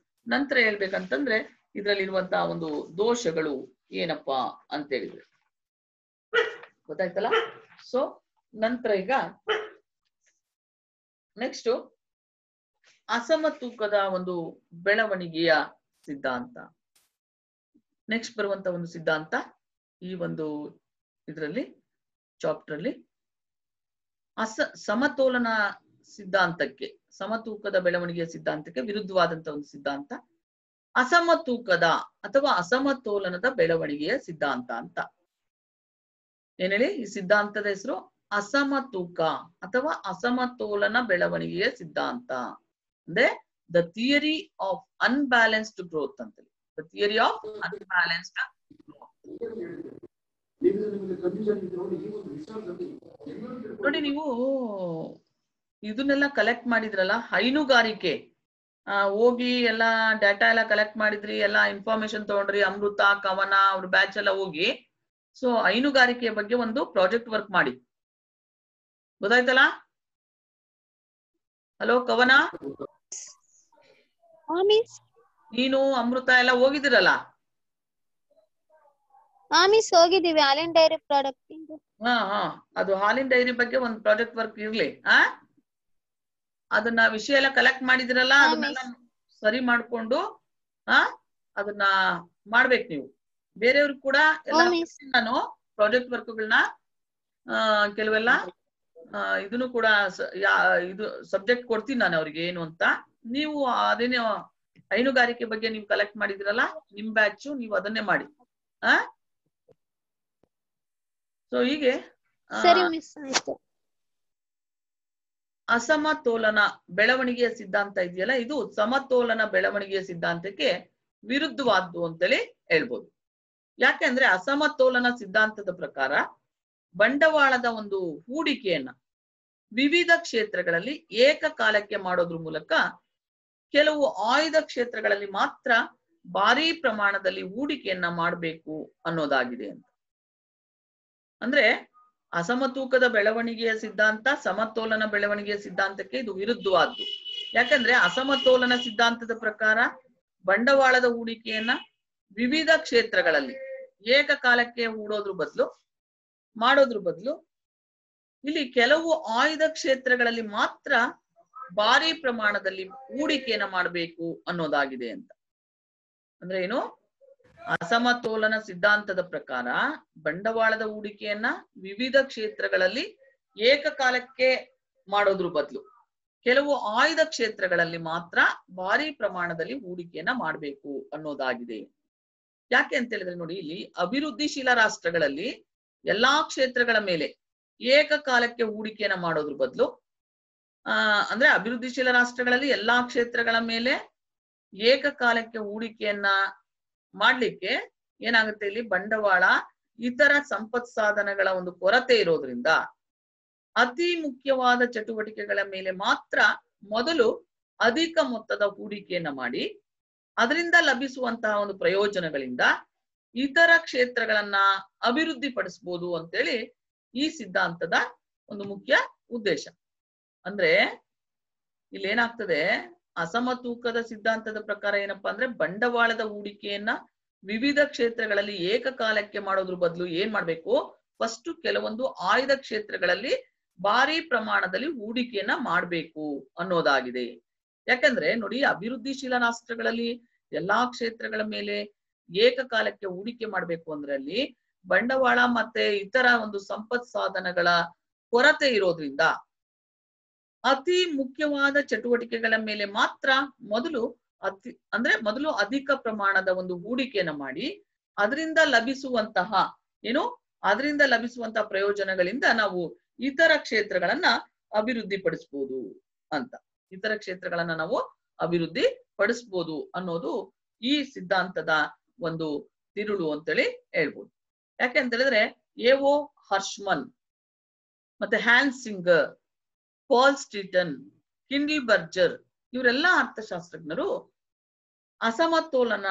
Speaker 1: ನಂತರ ಹೇಳ್ಬೇಕಂತಂದ್ರೆ ಇದರಲ್ಲಿರುವಂತಹ ಒಂದು ದೋಷಗಳು ಏನಪ್ಪಾ ಅಂತ ಹೇಳಿದ್ರೆ ಗೊತ್ತಾಯ್ತಲ್ಲ. ಸೊ ನಂತರ ಈಗ ನೆಕ್ಸ್ಟ್ ಅಸಮತೂಕದ ಒಂದು ಬೆಳವಣಿಗೆಯ ಸಿದ್ಧಾಂತ. ನೆಕ್ಸ್ಟ್ ಬರುವಂತ ಒಂದು ಸಿದ್ಧಾಂತ ಈ ಒಂದು ಇದರಲ್ಲಿ ಚಾಪ್ಟರ್ ಅಲ್ಲಿ ಸಮತೋಲನ ಸಿದ್ಧಾಂತಕ್ಕೆ, ಸಮತೂಕದ ಬೆಳವಣಿಗೆಯ ಸಿದ್ಧಾಂತಕ್ಕೆ ವಿರುದ್ಧವಾದಂತ ಒಂದು ಸಿದ್ಧಾಂತ ಅಸಮತೂಕದ ಅಥವಾ ಅಸಮತೋಲನದ ಬೆಳವಣಿಗೆಯ ಸಿದ್ಧಾಂತ ಅಂತ. ಏನ್ ಹೇಳಿ, ಈ ಸಿದ್ಧಾಂತದ ಹೆಸರು ಅಸಮತೂಕ ಅಥವಾ ಅಸಮತೋಲನ ಬೆಳವಣಿಗೆಯ ಸಿದ್ಧಾಂತ. ಅಂದ್ರೆ the theory of unbalanced growth ಅಂತ. The theory of unbalanced growth. ನೋಡಿ, ನೀವು ಇದನ್ನೆಲ್ಲ ಕಲೆಕ್ಟ್ ಮಾಡಿದ್ರಲ್ಲ, ಹೈನುಗಾರಿಕೆ ಹೋಗಿ ಎಲ್ಲಾ ಡಾಟಾ ಎಲ್ಲ ಕಲೆಕ್ಟ್ ಮಾಡಿದ್ರಿ, ಎಲ್ಲಾ ಇನ್ಫಾರ್ಮೇಶನ್ ತಗೊಂಡ್ರಿ, ಅಮೃತ ಕವನ ಅವ್ರ ಬ್ಯಾಚ್ ಎಲ್ಲ ಹೋಗಿ ಸೊ ಹೈನುಗಾರಿಕೆಯ ಬಗ್ಗೆ ಒಂದು ಪ್ರಾಜೆಕ್ಟ್ ವರ್ಕ್ ಮಾಡಿ. ಗೊತ್ತಾಯ್ತಲ್ಲ? ಹಲೋ ಕವನ, ನೀನು ಅಮೃತ ಎಲ್ಲ ಹೋಗಿದಿರಲ್ಲ?
Speaker 3: ಹೋಗಿದೀವಿ, ಹಾಲಿನ ಡೈರಿ ಪ್ರಾಡಕ್ಟ್.
Speaker 1: ಅದು ಹಾಲಿನ ಡೈರಿ ಬಗ್ಗೆ ಒಂದು ಪ್ರಾಜೆಕ್ಟ್ ವರ್ಕ್ ಇರ್ಲಿ. ಅದನ್ನ ವಿಷಯ ಎಲ್ಲ ಕಲೆಕ್ಟ್ ಮಾಡಿದಿರಲ್ಲ, ಅದನ್ನೆಲ್ಲ ಸರಿ ಮಾಡ್ಕೊಂಡು ಅದನ್ನ ಮಾಡ್ಬೇಕು ನೀವು. ಬೇರೆಯವ್ರಿಗೆ ಕೂಡ ಎಲ್ಲ ನಾನು ಪ್ರಾಜೆಕ್ಟ್ ವರ್ಕ್ಗಳನ್ನ ಕೆಲವೆಲ್ಲ ಇದನ್ನು ಕೂಡ ಇದು ಸಬ್ಜೆಕ್ಟ್ ಕೊಡ್ತೀನಿ ನಾನು ಅವ್ರಿಗೆ ಏನು ಅಂತ. ನೀವು ಅದೇನೇ ಹೈನುಗಾರಿಕೆ ಬಗ್ಗೆ ನೀವು ಕಲೆಕ್ಟ್ ಮಾಡಿದಿರಲ್ಲ ನಿಮ್ ಬ್ಯಾಚ್, ನೀವು ಅದನ್ನೇ ಮಾಡಿ. ಸೊ ಹೀಗೆ ಅಸಮತೋಲನ ಬೆಳವಣಿಗೆಯ ಸಿದ್ಧಾಂತ ಇದೆಯಲ್ಲ, ಇದು ಸಮತೋಲನ ಬೆಳವಣಿಗೆಯ ಸಿದ್ಧಾಂತಕ್ಕೆ ವಿರುದ್ಧವಾದ್ದು ಅಂತೇಳಿ ಹೇಳ್ಬೋದು. ಯಾಕೆಂದ್ರೆ ಅಸಮತೋಲನ ಸಿದ್ಧಾಂತದ ಪ್ರಕಾರ ಬಂಡವಾಳದ ಒಂದು ಹೂಡಿಕೆಯನ್ನ ವಿವಿಧ ಕ್ಷೇತ್ರಗಳಲ್ಲಿ ಏಕಕಾಲಕ್ಕೆ ಮಾಡೋದ್ರ ಮೂಲಕ ಕೆಲವು ಆಯ್ದ ಕ್ಷೇತ್ರಗಳಲ್ಲಿ ಮಾತ್ರ ಭಾರಿ ಪ್ರಮಾಣದಲ್ಲಿ ಹೂಡಿಕೆಯನ್ನ ಮಾಡಬೇಕು ಅನ್ನೋದಾಗಿದೆ ಅಂತ. ಅಂದ್ರೆ ಅಸಮತೂಕದ ಬೆಳವಣಿಗೆಯ ಸಿದ್ಧಾಂತ ಸಮತೋಲನ ಬೆಳವಣಿಗೆಯ ಸಿದ್ಧಾಂತಕ್ಕೆ ಇದು ವಿರುದ್ಧವಾದ್ದು. ಯಾಕಂದ್ರೆ ಅಸಮತೋಲನ ಸಿದ್ಧಾಂತದ ಪ್ರಕಾರ ಬಂಡವಾಳದ ಹೂಡಿಕೆಯನ್ನ ವಿವಿಧ ಕ್ಷೇತ್ರಗಳಲ್ಲಿ ಏಕಕಾಲಕ್ಕೆ ಮಾಡೋದ್ರ ಬದಲು ಇಲ್ಲಿ ಕೆಲವು ಆಯ್ದ ಕ್ಷೇತ್ರಗಳಲ್ಲಿ ಮಾತ್ರ ಭಾರಿ ಪ್ರಮಾಣದಲ್ಲಿ ಹೂಡಿಕೆಯನ್ನ ಮಾಡಬೇಕು ಅನ್ನೋದಾಗಿದೆ ಅಂತ. ಅಂದ್ರೆ ಏನು, ಅಸಮತೋಲನ ಸಿದ್ಧಾಂತದ ಪ್ರಕಾರ ಬಂಡವಾಳದ ಹೂಡಿಕೆಯನ್ನ ವಿವಿಧ ಕ್ಷೇತ್ರಗಳಲ್ಲಿ ಏಕಕಾಲಕ್ಕೆ ಮಾಡೋದ್ರ ಬದಲು ಕೆಲವು ಆಯ್ದ ಕ್ಷೇತ್ರಗಳಲ್ಲಿ ಮಾತ್ರ ಭಾರಿ ಪ್ರಮಾಣದಲ್ಲಿ ಹೂಡಿಕೆಯನ್ನ ಮಾಡಬೇಕು ಅನ್ನೋದಾಗಿದೆ. ಯಾಕೆ ಅಂತ ಹೇಳಿದ್ರೆ ನೋಡಿ, ಇಲ್ಲಿ ಅಭಿವೃದ್ಧಿಶೀಲ ರಾಷ್ಟ್ರಗಳಲ್ಲಿ ಎಲ್ಲಾ ಕ್ಷೇತ್ರಗಳ ಮೇಲೆ ಏಕಕಾಲಕ್ಕೆ ಹೂಡಿಕೆಯನ್ನ ಮಾಡೋದ್ರ ಬದಲು ಅಂದ್ರೆ ಅಭಿವೃದ್ಧಿಶೀಲ ರಾಷ್ಟ್ರಗಳಲ್ಲಿ ಎಲ್ಲಾ ಕ್ಷೇತ್ರಗಳ ಮೇಲೆ ಏಕಕಾಲಕ್ಕೆ ಹೂಡಿಕೆಯನ್ನ ಮಾಡ್ಲಿಕ್ಕೆ ಏನಾಗುತ್ತೆ, ಇಲ್ಲಿ ಬಂಡವಾಳ ಇತರ ಸಂಪತ್ ಸಾಧನಗಳ ಒಂದು ಕೊರತೆ ಇರೋದ್ರಿಂದ ಅತಿ ಮುಖ್ಯವಾದ ಚಟುವಟಿಕೆಗಳ ಮೇಲೆ ಮಾತ್ರ ಮೊದಲು ಅಧಿಕ ಮೊತ್ತದ ಹೂಡಿಕೆಯನ್ನ ಮಾಡಿ ಅದರಿಂದ ಲಭಿಸುವಂತಹ ಒಂದು ಪ್ರಯೋಜನಗಳಿಂದ ಇತರ ಕ್ಷೇತ್ರಗಳನ್ನ ಅಭಿವೃದ್ಧಿ ಪಡಿಸಬಹುದು ಅಂತೇಳಿ ಈ ಸಿದ್ಧಾಂತದ ಒಂದು ಮುಖ್ಯ ಉದ್ದೇಶ. ಅಂದ್ರೆ ಇಲ್ಲಿ ಏನಾಗ್ತದೆ, ಅಸಮತೂಕದ ಸಿದ್ಧಾಂತದ ಪ್ರಕಾರ ಏನಪ್ಪಾ ಅಂದ್ರೆ ಬಂಡವಾಳದ ಹೂಡಿಕೆಯನ್ನ ವಿವಿಧ ಕ್ಷೇತ್ರಗಳಲ್ಲಿ ಏಕಕಾಲಕ್ಕೆ ಮಾಡೋದ್ರ ಬದಲು ಏನ್ ಮಾಡ್ಬೇಕು, ಫಸ್ಟ್ ಕೆಲವೊಂದು ಆಯ್ದ ಕ್ಷೇತ್ರಗಳಲ್ಲಿ ಭಾರಿ ಪ್ರಮಾಣದಲ್ಲಿ ಹೂಡಿಕೆಯನ್ನ ಮಾಡ್ಬೇಕು ಅನ್ನೋದಾಗಿದೆ. ಯಾಕಂದ್ರೆ ನೋಡಿ, ಅಭಿವೃದ್ಧಿಶೀಲ ರಾಷ್ಟ್ರಗಳಲ್ಲಿ ಎಲ್ಲಾ ಕ್ಷೇತ್ರಗಳ ಮೇಲೆ ಏಕಕಾಲಕ್ಕೆ ಹೂಡಿಕೆ ಮಾಡ್ಬೇಕು ಅಂದ್ರೆ ಅಲ್ಲಿ ಬಂಡವಾಳ ಮತ್ತೆ ಇತರ ಒಂದು ಸಂಪತ್ ಸಾಧನಗಳ ಕೊರತೆ ಇರೋದ್ರಿಂದ ಅತಿ ಮುಖ್ಯವಾದ ಚಟುವಟಿಕೆಗಳ ಮೇಲೆ ಮಾತ್ರ ಮೊದಲು ಅಧಿಕ ಪ್ರಮಾಣದ ಒಂದು ಹೂಡಿಕೆಯನ್ನ ಮಾಡಿ ಅದರಿಂದ ಲಭಿಸುವಂತಹ ಪ್ರಯೋಜನಗಳಿಂದ ನಾವು ಇತರ ಕ್ಷೇತ್ರಗಳನ್ನ ಅಭಿವೃದ್ಧಿ ಪಡಿಸಬಹುದು ಅಂತ. ಇತರ ಕ್ಷೇತ್ರಗಳನ್ನ ನಾವು ಅಭಿವೃದ್ಧಿ ಪಡಿಸಬಹುದು ಅನ್ನೋದು ಈ ಸಿದ್ಧಾಂತದ ಒಂದು ತಿರುಳು ಅಂತೇಳಿ ಹೇಳ್ಬೋದು. ಯಾಕೆಂತ ಹೇಳಿದ್ರೆ ಎ.ಒ. ಹರ್ಷ್ಮನ್ ಮತ್ತೆ Hans Singer, Paul Streeten, Kindleberger ಇವರೆಲ್ಲ ಅರ್ಥಶಾಸ್ತ್ರಜ್ಞರು ಅಸಮತೋಲನ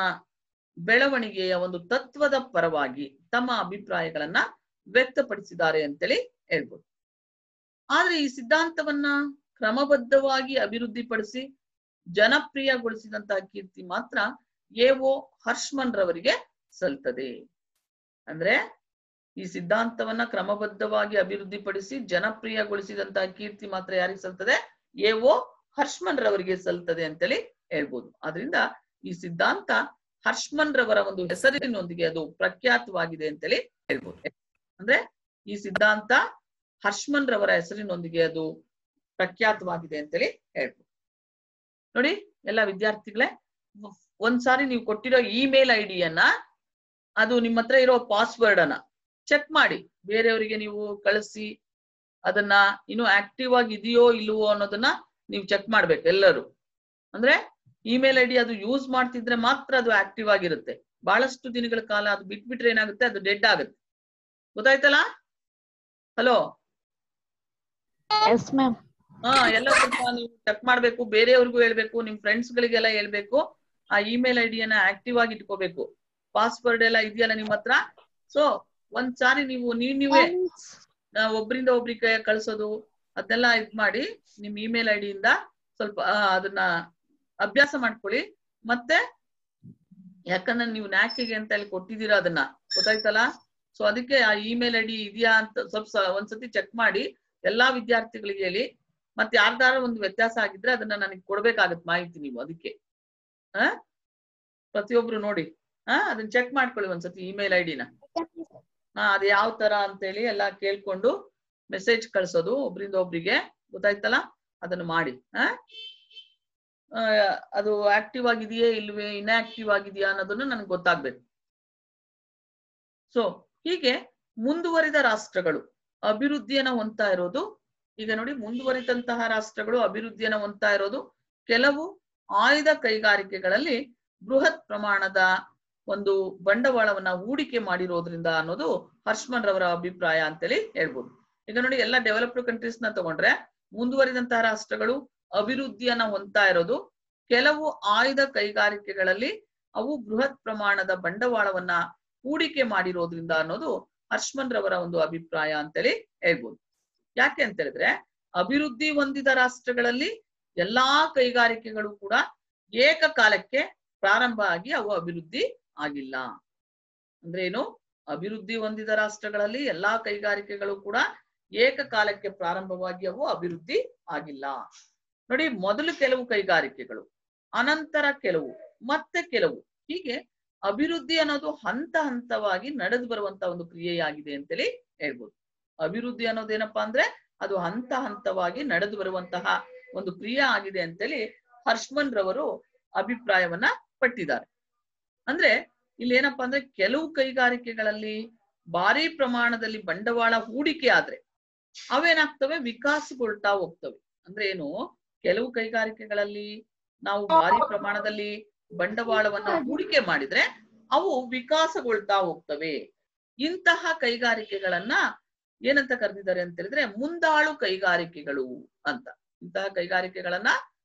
Speaker 1: ಬೆಳವಣಿಗೆಯ ಒಂದು ತತ್ವದ ಪರವಾಗಿ ತಮ್ಮ ಅಭಿಪ್ರಾಯಗಳನ್ನ ವ್ಯಕ್ತಪಡಿಸಿದ್ದಾರೆ ಅಂತೇಳಿ ಹೇಳ್ಬೋದು. ಆದ್ರೆ ಈ ಸಿದ್ಧಾಂತವನ್ನ ಕ್ರಮಬದ್ಧವಾಗಿ ಅಭಿವೃದ್ಧಿಪಡಿಸಿ ಜನಪ್ರಿಯಗೊಳಿಸಿದಂತಹ ಕೀರ್ತಿ ಮಾತ್ರ ಎ.ಒ. ಹರ್ಷ್ಮನ್ ರವರಿಗೆ ಸಲ್ತದೆ. ಅಂದ್ರೆ ಈ ಸಿದ್ಧಾಂತವನ್ನ ಕ್ರಮಬದ್ಧವಾಗಿ ಅಭಿವೃದ್ಧಿಪಡಿಸಿ ಜನಪ್ರಿಯಗೊಳಿಸಿದಂತಹ ಕೀರ್ತಿ ಮಾತ್ರ ಯಾರಿಗೆ ಸಲ್ತದೆ, ಎ.ಒ. ಹರ್ಷ್ಮನ್ ರವರಿಗೆ ಸಲ್ತದೆ ಅಂತೇಳಿ ಹೇಳ್ಬೋದು. ಆದ್ರಿಂದ ಈ ಸಿದ್ಧಾಂತ ಹರ್ಷ್ಮನ್ ರವರ ಒಂದು ಹೆಸರಿನೊಂದಿಗೆ ಅದು ಪ್ರಖ್ಯಾತವಾಗಿದೆ ಅಂತೇಳಿ ಹೇಳ್ಬೋದು. ಅಂದ್ರೆ ಈ ಸಿದ್ಧಾಂತ ಹರ್ಷ್ಮನ್ ರವರ ಹೆಸರಿನೊಂದಿಗೆ ಅದು ಪ್ರಖ್ಯಾತವಾಗಿದೆ ಅಂತೇಳಿ ಹೇಳ್ಬೋದು. ನೋಡಿ ಎಲ್ಲ ವಿದ್ಯಾರ್ಥಿಗಳೇ, ಒಂದ್ಸಾರಿ ನೀವು ಕೊಟ್ಟಿರೋ ಇಮೇಲ್ ಐಡಿಯನ್ನ, ಅದು ನಿಮ್ಮ ಹತ್ರ ಇರೋ ಪಾಸ್ವರ್ಡ್ ಅನ್ನ ಚೆಕ್ ಮಾಡಿ ಬೇರೆಯವರಿಗೆ ನೀವು ಕಳಿಸಿ ಅದನ್ನ ಇನ್ನು ಆಕ್ಟಿವ್ ಆಗಿ ಇದೆಯೋ ಇಲ್ವೋ ಅನ್ನೋದನ್ನ ನೀವು ಚೆಕ್ ಮಾಡ್ಬೇಕು ಎಲ್ಲರೂ. ಅಂದ್ರೆ ಇಮೇಲ್ ಐಡಿ ಅದು ಯೂಸ್ ಮಾಡ್ತಿದ್ರೆ ಮಾತ್ರ ಅದು ಆಕ್ಟಿವ್ ಆಗಿರುತ್ತೆ. ಬಹಳಷ್ಟು ದಿನಗಳ ಕಾಲ ಅದು ಬಿಟ್ಬಿಟ್ರೆ ಏನಾಗುತ್ತೆ, ಅದು ಡೆಡ್ ಆಗುತ್ತೆ. ಗೊತ್ತಾಯ್ತಲ್ಲ? ಹಲೋ, ಎಲ್ಲ ಸ್ವಲ್ಪ ನೀವು ಚೆಕ್ ಮಾಡ್ಬೇಕು, ಬೇರೆಯವ್ರಿಗೂ ಹೇಳ್ಬೇಕು, ನಿಮ್ ಫ್ರೆಂಡ್ಸ್ ಗಳಿಗೆಲ್ಲ ಹೇಳ್ಬೇಕು. ಆ ಇಮೇಲ್ ಐಡಿಯನ್ನ ಆಕ್ಟಿವ್ ಆಗಿ ಇಟ್ಕೋಬೇಕು. ಪಾಸ್ವರ್ಡ್ ಎಲ್ಲ ಇದೆಯಲ್ಲ ನಿಮ್ಮ ಹತ್ರ. ಸೊ ಒಂದ್ಸಾರಿ ನೀವೇ ಒಬ್ರಿಂದ ಒಬ್ರಿಗೆ ಕಳ್ಸೋದು ಅದೆಲ್ಲ ಇದ್ ಮಾಡಿ ನಿಮ್ ಇಮೇಲ್ ಐಡಿಯಿಂದ ಸ್ವಲ್ಪ ಅದನ್ನ ಅಭ್ಯಾಸ ಮಾಡ್ಕೊಳ್ಳಿ. ಮತ್ತೆ ಯಾಕಂದ್ರೆ ನೀವು ನ್ಯಾಕಿಗೆ ಅಂತ ಹೇಳಿ ಕೊಟ್ಟಿದ್ದೀರಾ ಅದನ್ನ, ಗೊತ್ತಾಯ್ತಲ್ಲ? ಸೊ ಅದಕ್ಕೆ ಆ ಇಮೇಲ್ ಐಡಿ ಇದೆಯಾ ಅಂತ ಸ್ವಲ್ಪ ಒಂದ್ಸತಿ ಚೆಕ್ ಮಾಡಿ ಎಲ್ಲಾ ವಿದ್ಯಾರ್ಥಿಗಳಿಗೆ ಹೇಳಿ. ಮತ್ತೆ ಯಾರ್ದಾರ ಒಂದು ವ್ಯತ್ಯಾಸ ಆಗಿದ್ರೆ ಅದನ್ನ ನನಗೆ ಕೊಡ್ಬೇಕಾಗತ್ ಮಾಹಿತಿ ನೀವು. ಅದಕ್ಕೆ ಪ್ರತಿಯೊಬ್ರು ನೋಡಿ ಅದನ್ನ ಚೆಕ್ ಮಾಡ್ಕೊಳ್ಳಿ ಒಂದ್ಸತಿ ಇಮೇಲ್ ಐಡಿನ. ಅದು ಯಾವ ತರ ಅಂತೇಳಿ ಎಲ್ಲ ಕೇಳ್ಕೊಂಡು ಮೆಸೇಜ್ ಕಳ್ಸೋದು ಒಬ್ರಿಂದ ಒಬ್ರಿಗೆ, ಗೊತ್ತಾಯ್ತಲ್ಲ? ಅದನ್ನು ಮಾಡಿ. ಅದು ಆಕ್ಟಿವ್ ಆಗಿದೆಯೇ ಇಲ್ವೇ, ಇನ್ಆಕ್ಟಿವ್ ಆಗಿದೆಯಾ ಅನ್ನೋದನ್ನು ನನಗೆ ಗೊತ್ತಾಗ್ಬೇಕು. ಸೊ ಹೀಗೆ ಮುಂದುವರಿದ ರಾಷ್ಟ್ರಗಳು ಅಭಿವೃದ್ಧಿಯನ್ನ ಹೊಂದ್ತಾ ಇರೋದು, ಈಗ ನೋಡಿ ಮುಂದುವರಿದಂತಹ ರಾಷ್ಟ್ರಗಳು ಅಭಿವೃದ್ಧಿಯನ್ನ ಹೊಂದ್ತಾ ಇರೋದು ಕೆಲವು ಆಯ್ದ ಕೈಗಾರಿಕೆಗಳಲ್ಲಿ ಬೃಹತ್ ಪ್ರಮಾಣದ ಒಂದು ಬಂಡವಾಳವನ್ನ ಹೂಡಿಕೆ ಮಾಡಿರೋದ್ರಿಂದ ಅನ್ನೋದು ಹರ್ಷ್ಮನ್ ರವರ ಅಭಿಪ್ರಾಯ ಅಂತೇಳಿ ಹೇಳ್ಬೋದು. ಈಗ ನೋಡಿ ಎಲ್ಲ ಡೆವಲಪ್ಡ್ ಕಂಟ್ರೀಸ್ ನ ತಗೊಂಡ್ರೆ ಮುಂದುವರಿದಂತಹ ರಾಷ್ಟ್ರಗಳು ಅಭಿವೃದ್ಧಿಯನ್ನ ಹೊಂದ್ತಾ ಇರೋದು ಕೆಲವು ಆಯ್ದ ಕೈಗಾರಿಕೆಗಳಲ್ಲಿ ಅವು ಬೃಹತ್ ಪ್ರಮಾಣದ ಬಂಡವಾಳವನ್ನ ಹೂಡಿಕೆ ಮಾಡಿರೋದ್ರಿಂದ ಅನ್ನೋದು ಹರ್ಷ್ಮನ್ ರವರ ಒಂದು ಅಭಿಪ್ರಾಯ ಅಂತೇಳಿ ಹೇಳ್ಬೋದು. ಯಾಕೆ ಅಂತ ಹೇಳಿದ್ರೆ ಅಭಿವೃದ್ಧಿ ಹೊಂದಿದ ರಾಷ್ಟ್ರಗಳಲ್ಲಿ ಎಲ್ಲಾ ಕೈಗಾರಿಕೆಗಳು ಕೂಡ ಏಕಕಾಲಕ್ಕೆ ಪ್ರಾರಂಭ ಆಗಿ ಅವು ಅಭಿವೃದ್ಧಿ ಆಗಿಲ್ಲ. ಅಂದ್ರೆ ಏನು, ಅಭಿವೃದ್ಧಿ ಹೊಂದಿದ ರಾಷ್ಟ್ರಗಳಲ್ಲಿ ಎಲ್ಲಾ ಕೈಗಾರಿಕೆಗಳು ಕೂಡ ಏಕಕಾಲಕ್ಕೆ ಪ್ರಾರಂಭವಾಗಿ ಅವು ಅಭಿವೃದ್ಧಿ ಆಗಿಲ್ಲ. ನೋಡಿ, ಮೊದಲು ಕೆಲವು ಕೈಗಾರಿಕೆಗಳು, ಅನಂತರ ಕೆಲವು, ಮತ್ತೆ ಕೆಲವು, ಹೀಗೆ ಅಭಿವೃದ್ಧಿ ಅನ್ನೋದು ಹಂತ ಹಂತವಾಗಿ ನಡೆದು ಬರುವಂತ ಒಂದು ಕ್ರಿಯೆಯಾಗಿದೆ ಅಂತೇಳಿ ಹೇಳ್ಬೋದು. ಅಭಿವೃದ್ಧಿ ಅನ್ನೋದೇನಪ್ಪಾ ಅಂದ್ರೆ ಅದು ಹಂತ ಹಂತವಾಗಿ ನಡೆದು ಬರುವಂತಹ ಒಂದು ಕ್ರಿಯೆ ಆಗಿದೆ ಅಂತೇಳಿ ಹರ್ಷ್ಮನ್ ರವರು ಅಭಿಪ್ರಾಯವನ್ನ ಪಟ್ಟಿದ್ದಾರೆ. ಅಂದ್ರೆ ಇಲ್ಲಿ ಏನಪ್ಪಾ ಅಂದ್ರೆ ಕೆಲವು ಕೈಗಾರಿಕೆಗಳಲ್ಲಿ ಭಾರಿ ಪ್ರಮಾಣದಲ್ಲಿ ಬಂಡವಾಳ ಹೂಡಿಕೆ ಆದ್ರೆ ಅವೇನಾಗ್ತವೆ, ವಿಕಾಸಗೊಳ್ತಾ ಹೋಗ್ತವೆ. ಅಂದ್ರೆ ಏನು, ಕೆಲವು ಕೈಗಾರಿಕೆಗಳಲ್ಲಿ ನಾವು ಭಾರಿ ಪ್ರಮಾಣದಲ್ಲಿ ಬಂಡವಾಳವನ್ನ ಹೂಡಿಕೆ ಮಾಡಿದ್ರೆ ಅವು ವಿಕಾಸಗೊಳ್ತಾ ಹೋಗ್ತವೆ. ಇಂತಹ ಕೈಗಾರಿಕೆಗಳನ್ನ ಏನಂತ ಕರೆದಿದ್ದಾರೆ ಅಂತ ಹೇಳಿದ್ರೆ ಮುಂದಾಳು ಕೈಗಾರಿಕೆಗಳು ಅಂತ. ಇಂತಹ ಕೈಗಾರಿಕೆಗಳನ್ನ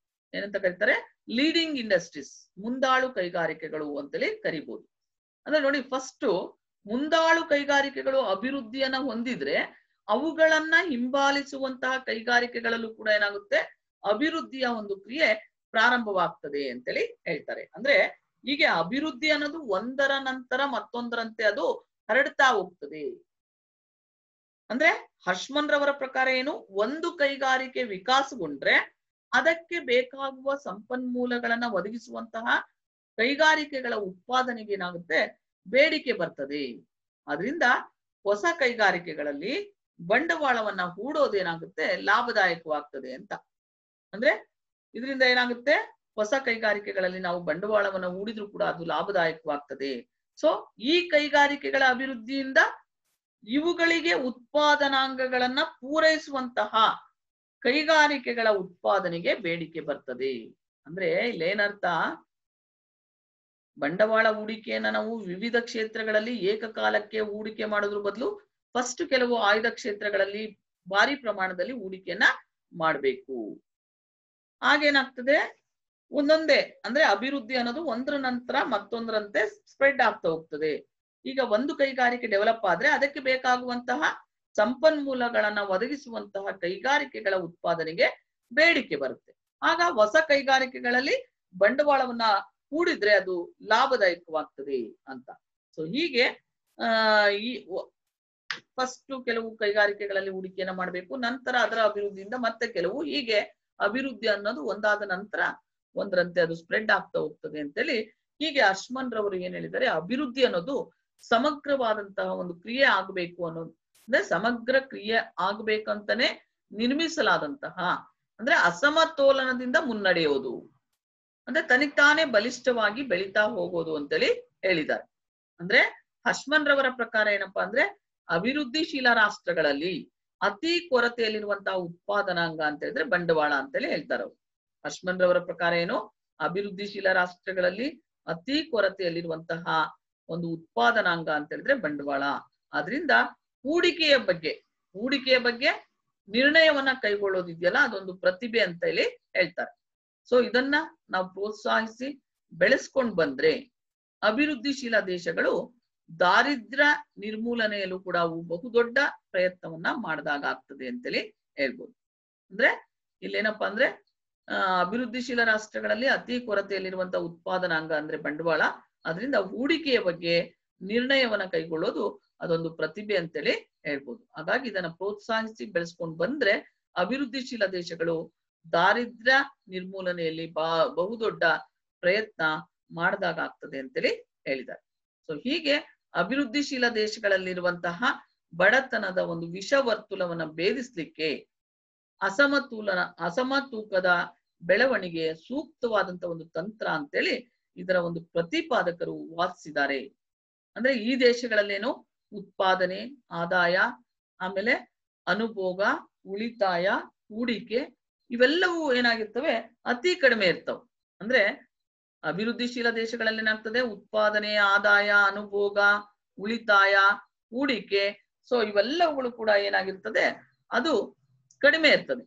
Speaker 1: ಏನಂತ ಕರೀತಾರೆ, ಲೀಡಿಂಗ್ ಇಂಡಸ್ಟ್ರೀಸ್, ಮುಂದಾಳು ಕೈಗಾರಿಕೆಗಳು ಅಂತೇಳಿ ಕರಿಬಹುದು. ಅಂದ್ರೆ ನೋಡಿ, ಫಸ್ಟ್ ಮುಂದಾಳು ಕೈಗಾರಿಕೆಗಳು ಅಭಿವೃದ್ಧಿಯನ್ನ ಹೊಂದಿದ್ರೆ ಅವುಗಳನ್ನ ಹಿಂಬಾಲಿಸುವಂತಹ ಕೈಗಾರಿಕೆಗಳಲ್ಲೂ ಕೂಡ ಏನಾಗುತ್ತೆ, ಅಭಿವೃದ್ಧಿಯ ಒಂದು ಕ್ರಿಯೆ ಪ್ರಾರಂಭವಾಗ್ತದೆ ಅಂತೇಳಿ ಹೇಳ್ತಾರೆ. ಅಂದ್ರೆ ಹೀಗೆ ಅಭಿವೃದ್ಧಿ ಅನ್ನೋದು ಒಂದರ ನಂತರ ಮತ್ತೊಂದರಂತೆ ಅದು ಹರಡ್ತಾ ಹೋಗ್ತದೆ. ಅಂದ್ರೆ ಹರ್ಷ್ಮನ್ ರವರ ಪ್ರಕಾರ ಏನು, ಒಂದು ಕೈಗಾರಿಕೆ ವಿಕಾಸಗೊಂಡ್ರೆ ಅದಕ್ಕೆ ಬೇಕಾಗುವ ಸಂಪನ್ಮೂಲಗಳನ್ನ ಒದಗಿಸುವಂತಹ ಕೈಗಾರಿಕೆಗಳ ಉತ್ಪಾದನೆಗೆ ಏನಾಗುತ್ತೆ, ಬೇಡಿಕೆ ಬರ್ತದೆ. ಅದರಿಂದ ಹೊಸ ಕೈಗಾರಿಕೆಗಳಲ್ಲಿ ಬಂಡವಾಳವನ್ನ ಹೂಡೋದೇನಾಗುತ್ತೆ, ಲಾಭದಾಯಕವಾಗ್ತದೆ ಅಂತ. ಅಂದ್ರೆ ಇದರಿಂದ ಏನಾಗುತ್ತೆ, ಹೊಸ ಕೈಗಾರಿಕೆಗಳಲ್ಲಿ ನಾವು ಬಂಡವಾಳವನ್ನ ಹೂಡಿದ್ರು ಕೂಡ ಅದು ಲಾಭದಾಯಕವಾಗ್ತದೆ. ಸೊ ಈ ಕೈಗಾರಿಕೆಗಳ ಅಭಿವೃದ್ಧಿಯಿಂದ ಇವುಗಳಿಗೆ ಉತ್ಪಾದನಾಂಗಗಳನ್ನ ಪೂರೈಸುವಂತಹ ಕೈಗಾರಿಕೆಗಳ ಉತ್ಪಾದನೆಗೆ ಬೇಡಿಕೆ ಬರ್ತದೆ. ಅಂದ್ರೆ ಇಲ್ಲೇನರ್ಥ, ಬಂಡವಾಳ ಹೂಡಿಕೆಯನ್ನ ನಾವು ವಿವಿಧ ಕ್ಷೇತ್ರಗಳಲ್ಲಿ ಏಕಕಾಲಕ್ಕೆ ಹೂಡಿಕೆ ಮಾಡೋದ್ರ ಬದಲು ಫಸ್ಟ್ ಕೆಲವು ಆಯ್ದ ಕ್ಷೇತ್ರಗಳಲ್ಲಿ ಭಾರಿ ಪ್ರಮಾಣದಲ್ಲಿ ಹೂಡಿಕೆಯನ್ನ ಮಾಡಬೇಕು. ಆಗೇನಾಗ್ತದೆ, ಒಂದೊಂದೇ ಅಂದ್ರೆ ಅಭಿವೃದ್ಧಿ ಅನ್ನೋದು ಒಂದರ ನಂತರ ಮತ್ತೊಂದರಂತೆ ಸ್ಪ್ರೆಡ್ ಆಗ್ತಾ ಹೋಗ್ತದೆ. ಈಗ ಒಂದು ಕೈಗಾರಿಕೆ ಡೆವಲಪ್ ಆದ್ರೆ ಅದಕ್ಕೆ ಬೇಕಾಗುವಂತಹ ಸಂಪನ್ಮೂಲಗಳನ್ನ ಒದಗಿಸುವಂತಹ ಕೈಗಾರಿಕೆಗಳ ಉತ್ಪಾದನೆಗೆ ಬೇಡಿಕೆ ಬರುತ್ತೆ. ಆಗ ಹೊಸ ಕೈಗಾರಿಕೆಗಳಲ್ಲಿ ಬಂಡವಾಳವನ್ನ ಹೂಡಿದ್ರೆ ಅದು ಲಾಭದಾಯಕವಾಗ್ತದೆ ಅಂತ. ಸೊ ಹೀಗೆ ಈ ಫಸ್ಟ್ ಕೆಲವು ಕೈಗಾರಿಕೆಗಳಲ್ಲಿ ಹೂಡಿಕೆಯನ್ನ ಮಾಡಬೇಕು, ನಂತರ ಅದರ ಅಭಿವೃದ್ಧಿಯಿಂದ ಮತ್ತೆ ಕೆಲವು, ಹೀಗೆ ಅಭಿವೃದ್ಧಿ ಅನ್ನೋದು ಒಂದಾದ ನಂತರ ಒಂದರಂತೆ ಅದು ಸ್ಪ್ರೆಡ್ ಆಗ್ತಾ ಹೋಗ್ತದೆ ಅಂತೇಳಿ ಹೀಗೆ ಹರ್ಷ್ಮನ್ ರವರು ಏನ್ ಹೇಳಿದ್ದಾರೆ, ಅಭಿವೃದ್ಧಿ ಅನ್ನೋದು ಸಮಗ್ರವಾದಂತಹ ಒಂದು ಕ್ರಿಯೆ ಆಗ್ಬೇಕು ಅನ್ನೋದು, ಅಂದ್ರೆ ಸಮಗ್ರ ಕ್ರಿಯೆ ಆಗ್ಬೇಕಂತಾನೆ ನಿರ್ಮಿಸಲಾದಂತಹ, ಅಂದ್ರೆ ಅಸಮತೋಲನದಿಂದ ಮುನ್ನಡೆಯೋದು, ಅಂದ್ರೆ ತನಿತಾನೇ ಬಲಿಷ್ಠವಾಗಿ ಬೆಳೀತಾ ಹೋಗೋದು ಅಂತೇಳಿ ಹೇಳಿದ್ದಾರೆ. ಅಂದ್ರೆ ಹರ್ಷ್ಮನ್ ರವರ ಪ್ರಕಾರ ಏನಪ್ಪಾ ಅಂದ್ರೆ ಅಭಿವೃದ್ಧಿಶೀಲ ರಾಷ್ಟ್ರಗಳಲ್ಲಿ ಅತಿ ಕೊರತೆಯಲ್ಲಿರುವಂತಹ ಉತ್ಪಾದನಾಂಗ ಅಂತ ಹೇಳಿದ್ರೆ ಬಂಡವಾಳ ಅಂತೇಳಿ ಹೇಳ್ತಾರೆ ಅವರು. ಹರ್ಷ್ಮನ್ ರವರ ಪ್ರಕಾರ ಏನು, ಅಭಿವೃದ್ಧಿಶೀಲ ರಾಷ್ಟ್ರಗಳಲ್ಲಿ ಅತಿ ಕೊರತೆಯಲ್ಲಿರುವಂತಹ ಒಂದು ಉತ್ಪಾದನಾಂಗ ಅಂತ ಹೇಳಿದ್ರೆ ಬಂಡವಾಳ. ಆದ್ರಿಂದ ಹೂಡಿಕೆಯ ಬಗ್ಗೆ ನಿರ್ಣಯವನ್ನ ಕೈಗೊಳ್ಳೋದಿದೆಯಲ್ಲ, ಅದೊಂದು ಪ್ರತಿಭೆ ಅಂತ ಹೇಳಿ ಹೇಳ್ತಾರೆ. ಸೊ ಇದನ್ನ ನಾವು ಪ್ರೋತ್ಸಾಹಿಸಿ ಬೆಳೆಸ್ಕೊಂಡ್ ಬಂದ್ರೆ ಅಭಿವೃದ್ಧಿಶೀಲ ದೇಶಗಳು ದಾರಿದ್ರ್ಯ ನಿರ್ಮೂಲನೆಯಲ್ಲೂ ಕೂಡ ಅವು ಬಹುದೊಡ್ಡ ಪ್ರಯತ್ನವನ್ನ ಮಾಡಿದಾಗ ಆಗ್ತದೆ ಅಂತೇಳಿ ಹೇಳ್ಬೋದು. ಅಂದ್ರೆ ಇಲ್ಲೇನಪ್ಪಾ ಅಂದ್ರೆ ಅಭಿವೃದ್ಧಿಶೀಲ ರಾಷ್ಟ್ರಗಳಲ್ಲಿ ಅತಿ ಕೊರತೆಯಲ್ಲಿರುವಂತಹ ಉತ್ಪಾದನಾಂಗ ಅಂದ್ರೆ ಬಂಡವಾಳ. ಅದರಿಂದ ಹೂಡಿಕೆಯ ಬಗ್ಗೆ ನಿರ್ಣಯವನ್ನ ಕೈಗೊಳ್ಳೋದು ಅದೊಂದು ಪ್ರತಿಭೆ ಅಂತೇಳಿ ಹೇಳ್ಬೋದು. ಹಾಗಾಗಿ ಇದನ್ನ ಪ್ರೋತ್ಸಾಹಿಸಿ ಬೆಳೆಸ್ಕೊಂಡು ಬಂದ್ರೆ ಅಭಿವೃದ್ಧಿಶೀಲ ದೇಶಗಳು ದಾರಿದ್ರ್ಯ ನಿರ್ಮೂಲನೆಯಲ್ಲಿ ಬಹುದೊಡ್ಡ ಪ್ರಯತ್ನ ಮಾಡಿದಾಗ ಆಗ್ತದೆ ಅಂತೇಳಿ ಹೇಳಿದ್ದಾರೆ. ಸೊ ಹೀಗೆ ಅಭಿವೃದ್ಧಿಶೀಲ ದೇಶಗಳಲ್ಲಿರುವಂತಹ ಬಡತನದ ಒಂದು ವಿಷವರ್ತುಲವನ್ನ ಭೇದಿಸ್ಲಿಕ್ಕೆ ಅಸಮತೂಕದ ಬೆಳವಣಿಗೆ ಸೂಕ್ತವಾದಂತ ಒಂದು ತಂತ್ರ ಅಂತೇಳಿ ಇದರ ಒಂದು ಪ್ರತಿಪಾದಕರು ವಾದಿಸಿದ್ದಾರೆ. ಅಂದ್ರೆ ಈ ದೇಶಗಳಲ್ಲೇನು ಉತ್ಪಾದನೆ, ಆದಾಯ, ಆಮೇಲೆ ಅನುಭೋಗ, ಉಳಿತಾಯ, ಹೂಡಿಕೆ ಇವೆಲ್ಲವೂ ಏನಾಗಿರ್ತವೆ, ಅತಿ ಕಡಿಮೆ ಇರ್ತವೆ. ಅಂದ್ರೆ ಅಭಿವೃದ್ಧಿಶೀಲ ದೇಶಗಳಲ್ಲಿ ಏನಾಗ್ತದೆ, ಉತ್ಪಾದನೆ, ಆದಾಯ, ಅನುಭೋಗ, ಉಳಿತಾಯ, ಹೂಡಿಕೆ, ಸೊ ಇವೆಲ್ಲವುಗಳು ಕೂಡ ಏನಾಗಿರ್ತದೆ, ಅದು ಕಡಿಮೆ ಇರ್ತದೆ.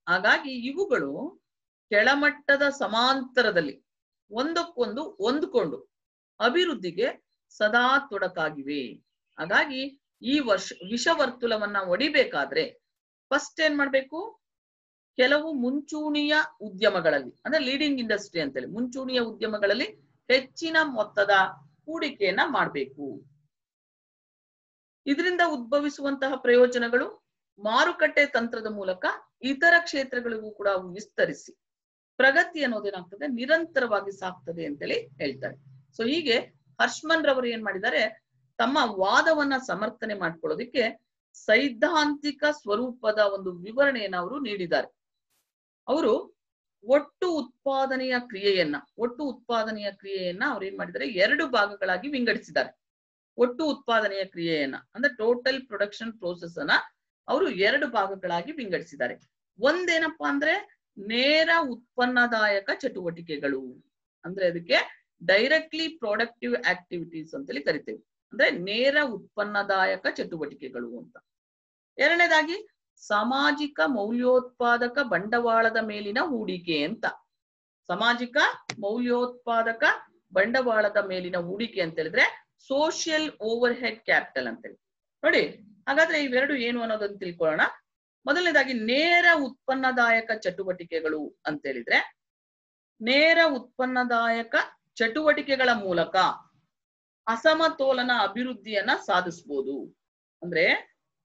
Speaker 1: ಹಾಗಾಗಿ ಇವುಗಳು ಕೆಳಮಟ್ಟದ ಸಮಾಂತರದಲ್ಲಿ ಒಂದಕ್ಕೊಂದು ಹೊಂದ್ಕೊಂಡು ಅಭಿವೃದ್ಧಿಗೆ ಸದಾ ತೊಡಕಾಗಿವೆ. ಹಾಗಾಗಿ ಈ ವಿಷವರ್ತುಲವನ್ನ ಒಡಿಬೇಕಾದ್ರೆ ಫಸ್ಟ್ ಏನ್ ಮಾಡ್ಬೇಕು, ಕೆಲವು ಮುಂಚೂಣಿಯ ಉದ್ಯಮಗಳಲ್ಲಿ ಅಂದ್ರೆ ಲೀಡಿಂಗ್ ಇಂಡಸ್ಟ್ರಿ ಅಂತೇಳಿ ಮುಂಚೂಣಿಯ ಉದ್ಯಮಗಳಲ್ಲಿ ಹೆಚ್ಚಿನ ಮೊತ್ತದ ಹೂಡಿಕೆಯನ್ನ ಮಾಡಬೇಕು. ಇದರಿಂದ ಉದ್ಭವಿಸುವಂತಹ ಪ್ರಯೋಜನಗಳು ಮಾರುಕಟ್ಟೆ ತಂತ್ರದ ಮೂಲಕ ಇತರ ಕ್ಷೇತ್ರಗಳಿಗೂ ಕೂಡ ವಿಸ್ತರಿಸಿ ಪ್ರಗತಿ ಅನ್ನೋದೇನಾಗ್ತದೆ ನಿರಂತರವಾಗಿ ಸಾಕ್ತದೆ ಅಂತೇಳಿ ಹೇಳ್ತಾರೆ. ಸೊ ಹೀಗೆ ಹರ್ಷ್ಮನ್ ರವರು ಏನ್ ಮಾಡಿದ್ದಾರೆ, ತಮ್ಮ ವಾದವನ್ನ ಸಮರ್ಥನೆ ಮಾಡ್ಕೊಳ್ಳೋದಿಕ್ಕೆ ಸೈದ್ಧಾಂತಿಕ ಸ್ವರೂಪದ ಒಂದು ವಿವರಣೆಯನ್ನು ಅವರು ನೀಡಿದ್ದಾರೆ. ಅವರು ಒಟ್ಟು ಉತ್ಪಾದನೆಯ ಕ್ರಿಯೆಯನ್ನ ಅವ್ರು ಏನ್ ಮಾಡಿದ್ದಾರೆ, 2 ಭಾಗಗಳಾಗಿ ವಿಂಗಡಿಸಿದ್ದಾರೆ. ಒಟ್ಟು ಉತ್ಪಾದನೆಯ ಕ್ರಿಯೆಯನ್ನ ಅಂದ್ರೆ ಟೋಟಲ್ ಪ್ರೊಡಕ್ಷನ್ ಪ್ರೋಸೆಸ್ ಅನ್ನ ಅವರು 2 ಭಾಗಗಳಾಗಿ ವಿಂಗಡಿಸಿದ್ದಾರೆ. ಒಂದೇನಪ್ಪಾ ಅಂದ್ರೆ ನೇರ ಉತ್ಪನ್ನದಾಯಕ ಚಟುವಟಿಕೆಗಳು, ಅಂದ್ರೆ ಅದಕ್ಕೆ ಡೈರೆಕ್ಟ್ಲಿ ಪ್ರೊಡಕ್ಟಿವ್ ಆಕ್ಟಿವಿಟೀಸ್ ಅಂತೇಳಿ ಕರಿತೇವೆ. ಅಂದ್ರೆ ನೇರ ಉತ್ಪನ್ನದಾಯಕ ಚಟುವಟಿಕೆಗಳು ಅಂತ. ಎರಡನೇದಾಗಿ ಸಾಮಾಜಿಕ ಮೌಲ್ಯೋತ್ಪಾದಕ ಬಂಡವಾಳದ ಮೇಲಿನ ಹೂಡಿಕೆ ಅಂತ. ಸಾಮಾಜಿಕ ಮೌಲ್ಯೋತ್ಪಾದಕ ಬಂಡವಾಳದ ಮೇಲಿನ ಹೂಡಿಕೆ ಅಂತ ಹೇಳಿದ್ರೆ ಸೋಷಿಯಲ್ ಓವರ್ ಹೆಡ್ ಕ್ಯಾಪಿಟಲ್ ಅಂತೇಳಿ. ನೋಡಿ, ಹಾಗಾದ್ರೆ ಇವೆರಡು ಏನು ಅನ್ನೋದನ್ನ ತಿಳ್ಕೊಳ್ಳೋಣ. ಮೊದಲನೇದಾಗಿ ನೇರ ಉತ್ಪನ್ನದಾಯಕ ಚಟುವಟಿಕೆಗಳು ಅಂತ ಹೇಳಿದ್ರೆ, ನೇರ ಉತ್ಪನ್ನದಾಯಕ ಚಟುವಟಿಕೆಗಳ ಮೂಲಕ ಅಸಮತೋಲನ ಅಭಿವೃದ್ಧಿಯನ್ನ ಸಾಧಿಸಬಹುದು. ಅಂದ್ರೆ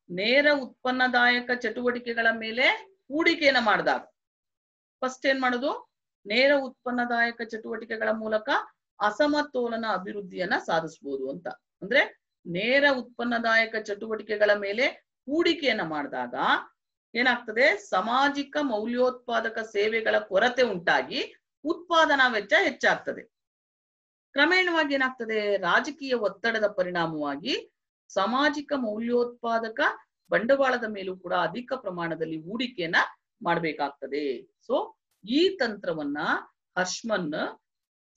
Speaker 1: ನೇರ ಉತ್ಪನ್ನದಾಯಕ ಚಟುವಟಿಕೆಗಳ ಮೇಲೆ ಹೂಡಿಕೆಯನ್ನ ಮಾಡಿದಾಗ ಫಸ್ಟ್ ಏನ್ ಮಾಡೋದು, ನೇರ ಉತ್ಪನ್ನದಾಯಕ ಚಟುವಟಿಕೆಗಳ ಮೂಲಕ ಅಸಮತೋಲನ ಅಭಿವೃದ್ಧಿಯನ್ನ ಸಾಧಿಸಬಹುದು ಅಂತ. ಅಂದ್ರೆ ನೇರ ಉತ್ಪನ್ನದಾಯಕ ಚಟುವಟಿಕೆಗಳ ಮೇಲೆ ಹೂಡಿಕೆಯನ್ನ ಮಾಡಿದಾಗ ಏನಾಗ್ತದೆ, ಸಾಮಾಜಿಕ ಮೌಲ್ಯೋತ್ಪಾದಕ ಸೇವೆಗಳ ಕೊರತೆ ಉಂಟಾಗಿ ಉತ್ಪಾದನಾ ವೆಚ್ಚ ಹೆಚ್ಚಾಗ್ತದೆ. ಕ್ರಮೇಣವಾಗಿ ಏನಾಗ್ತದೆ, ರಾಜಕೀಯ ಒತ್ತಡದ ಪರಿಣಾಮವಾಗಿ ಸಾಮಾಜಿಕ ಮೌಲ್ಯೋತ್ಪಾದಕ ಬಂಡವಾಳದ ಮೇಲೂ ಕೂಡ ಅಧಿಕ ಪ್ರಮಾಣದಲ್ಲಿ ಹೂಡಿಕೆಯನ್ನ ಮಾಡಬೇಕಾಗ್ತದೆ. ಸೊ ಈ ತಂತ್ರವನ್ನ ಹರ್ಷ್ಮನ್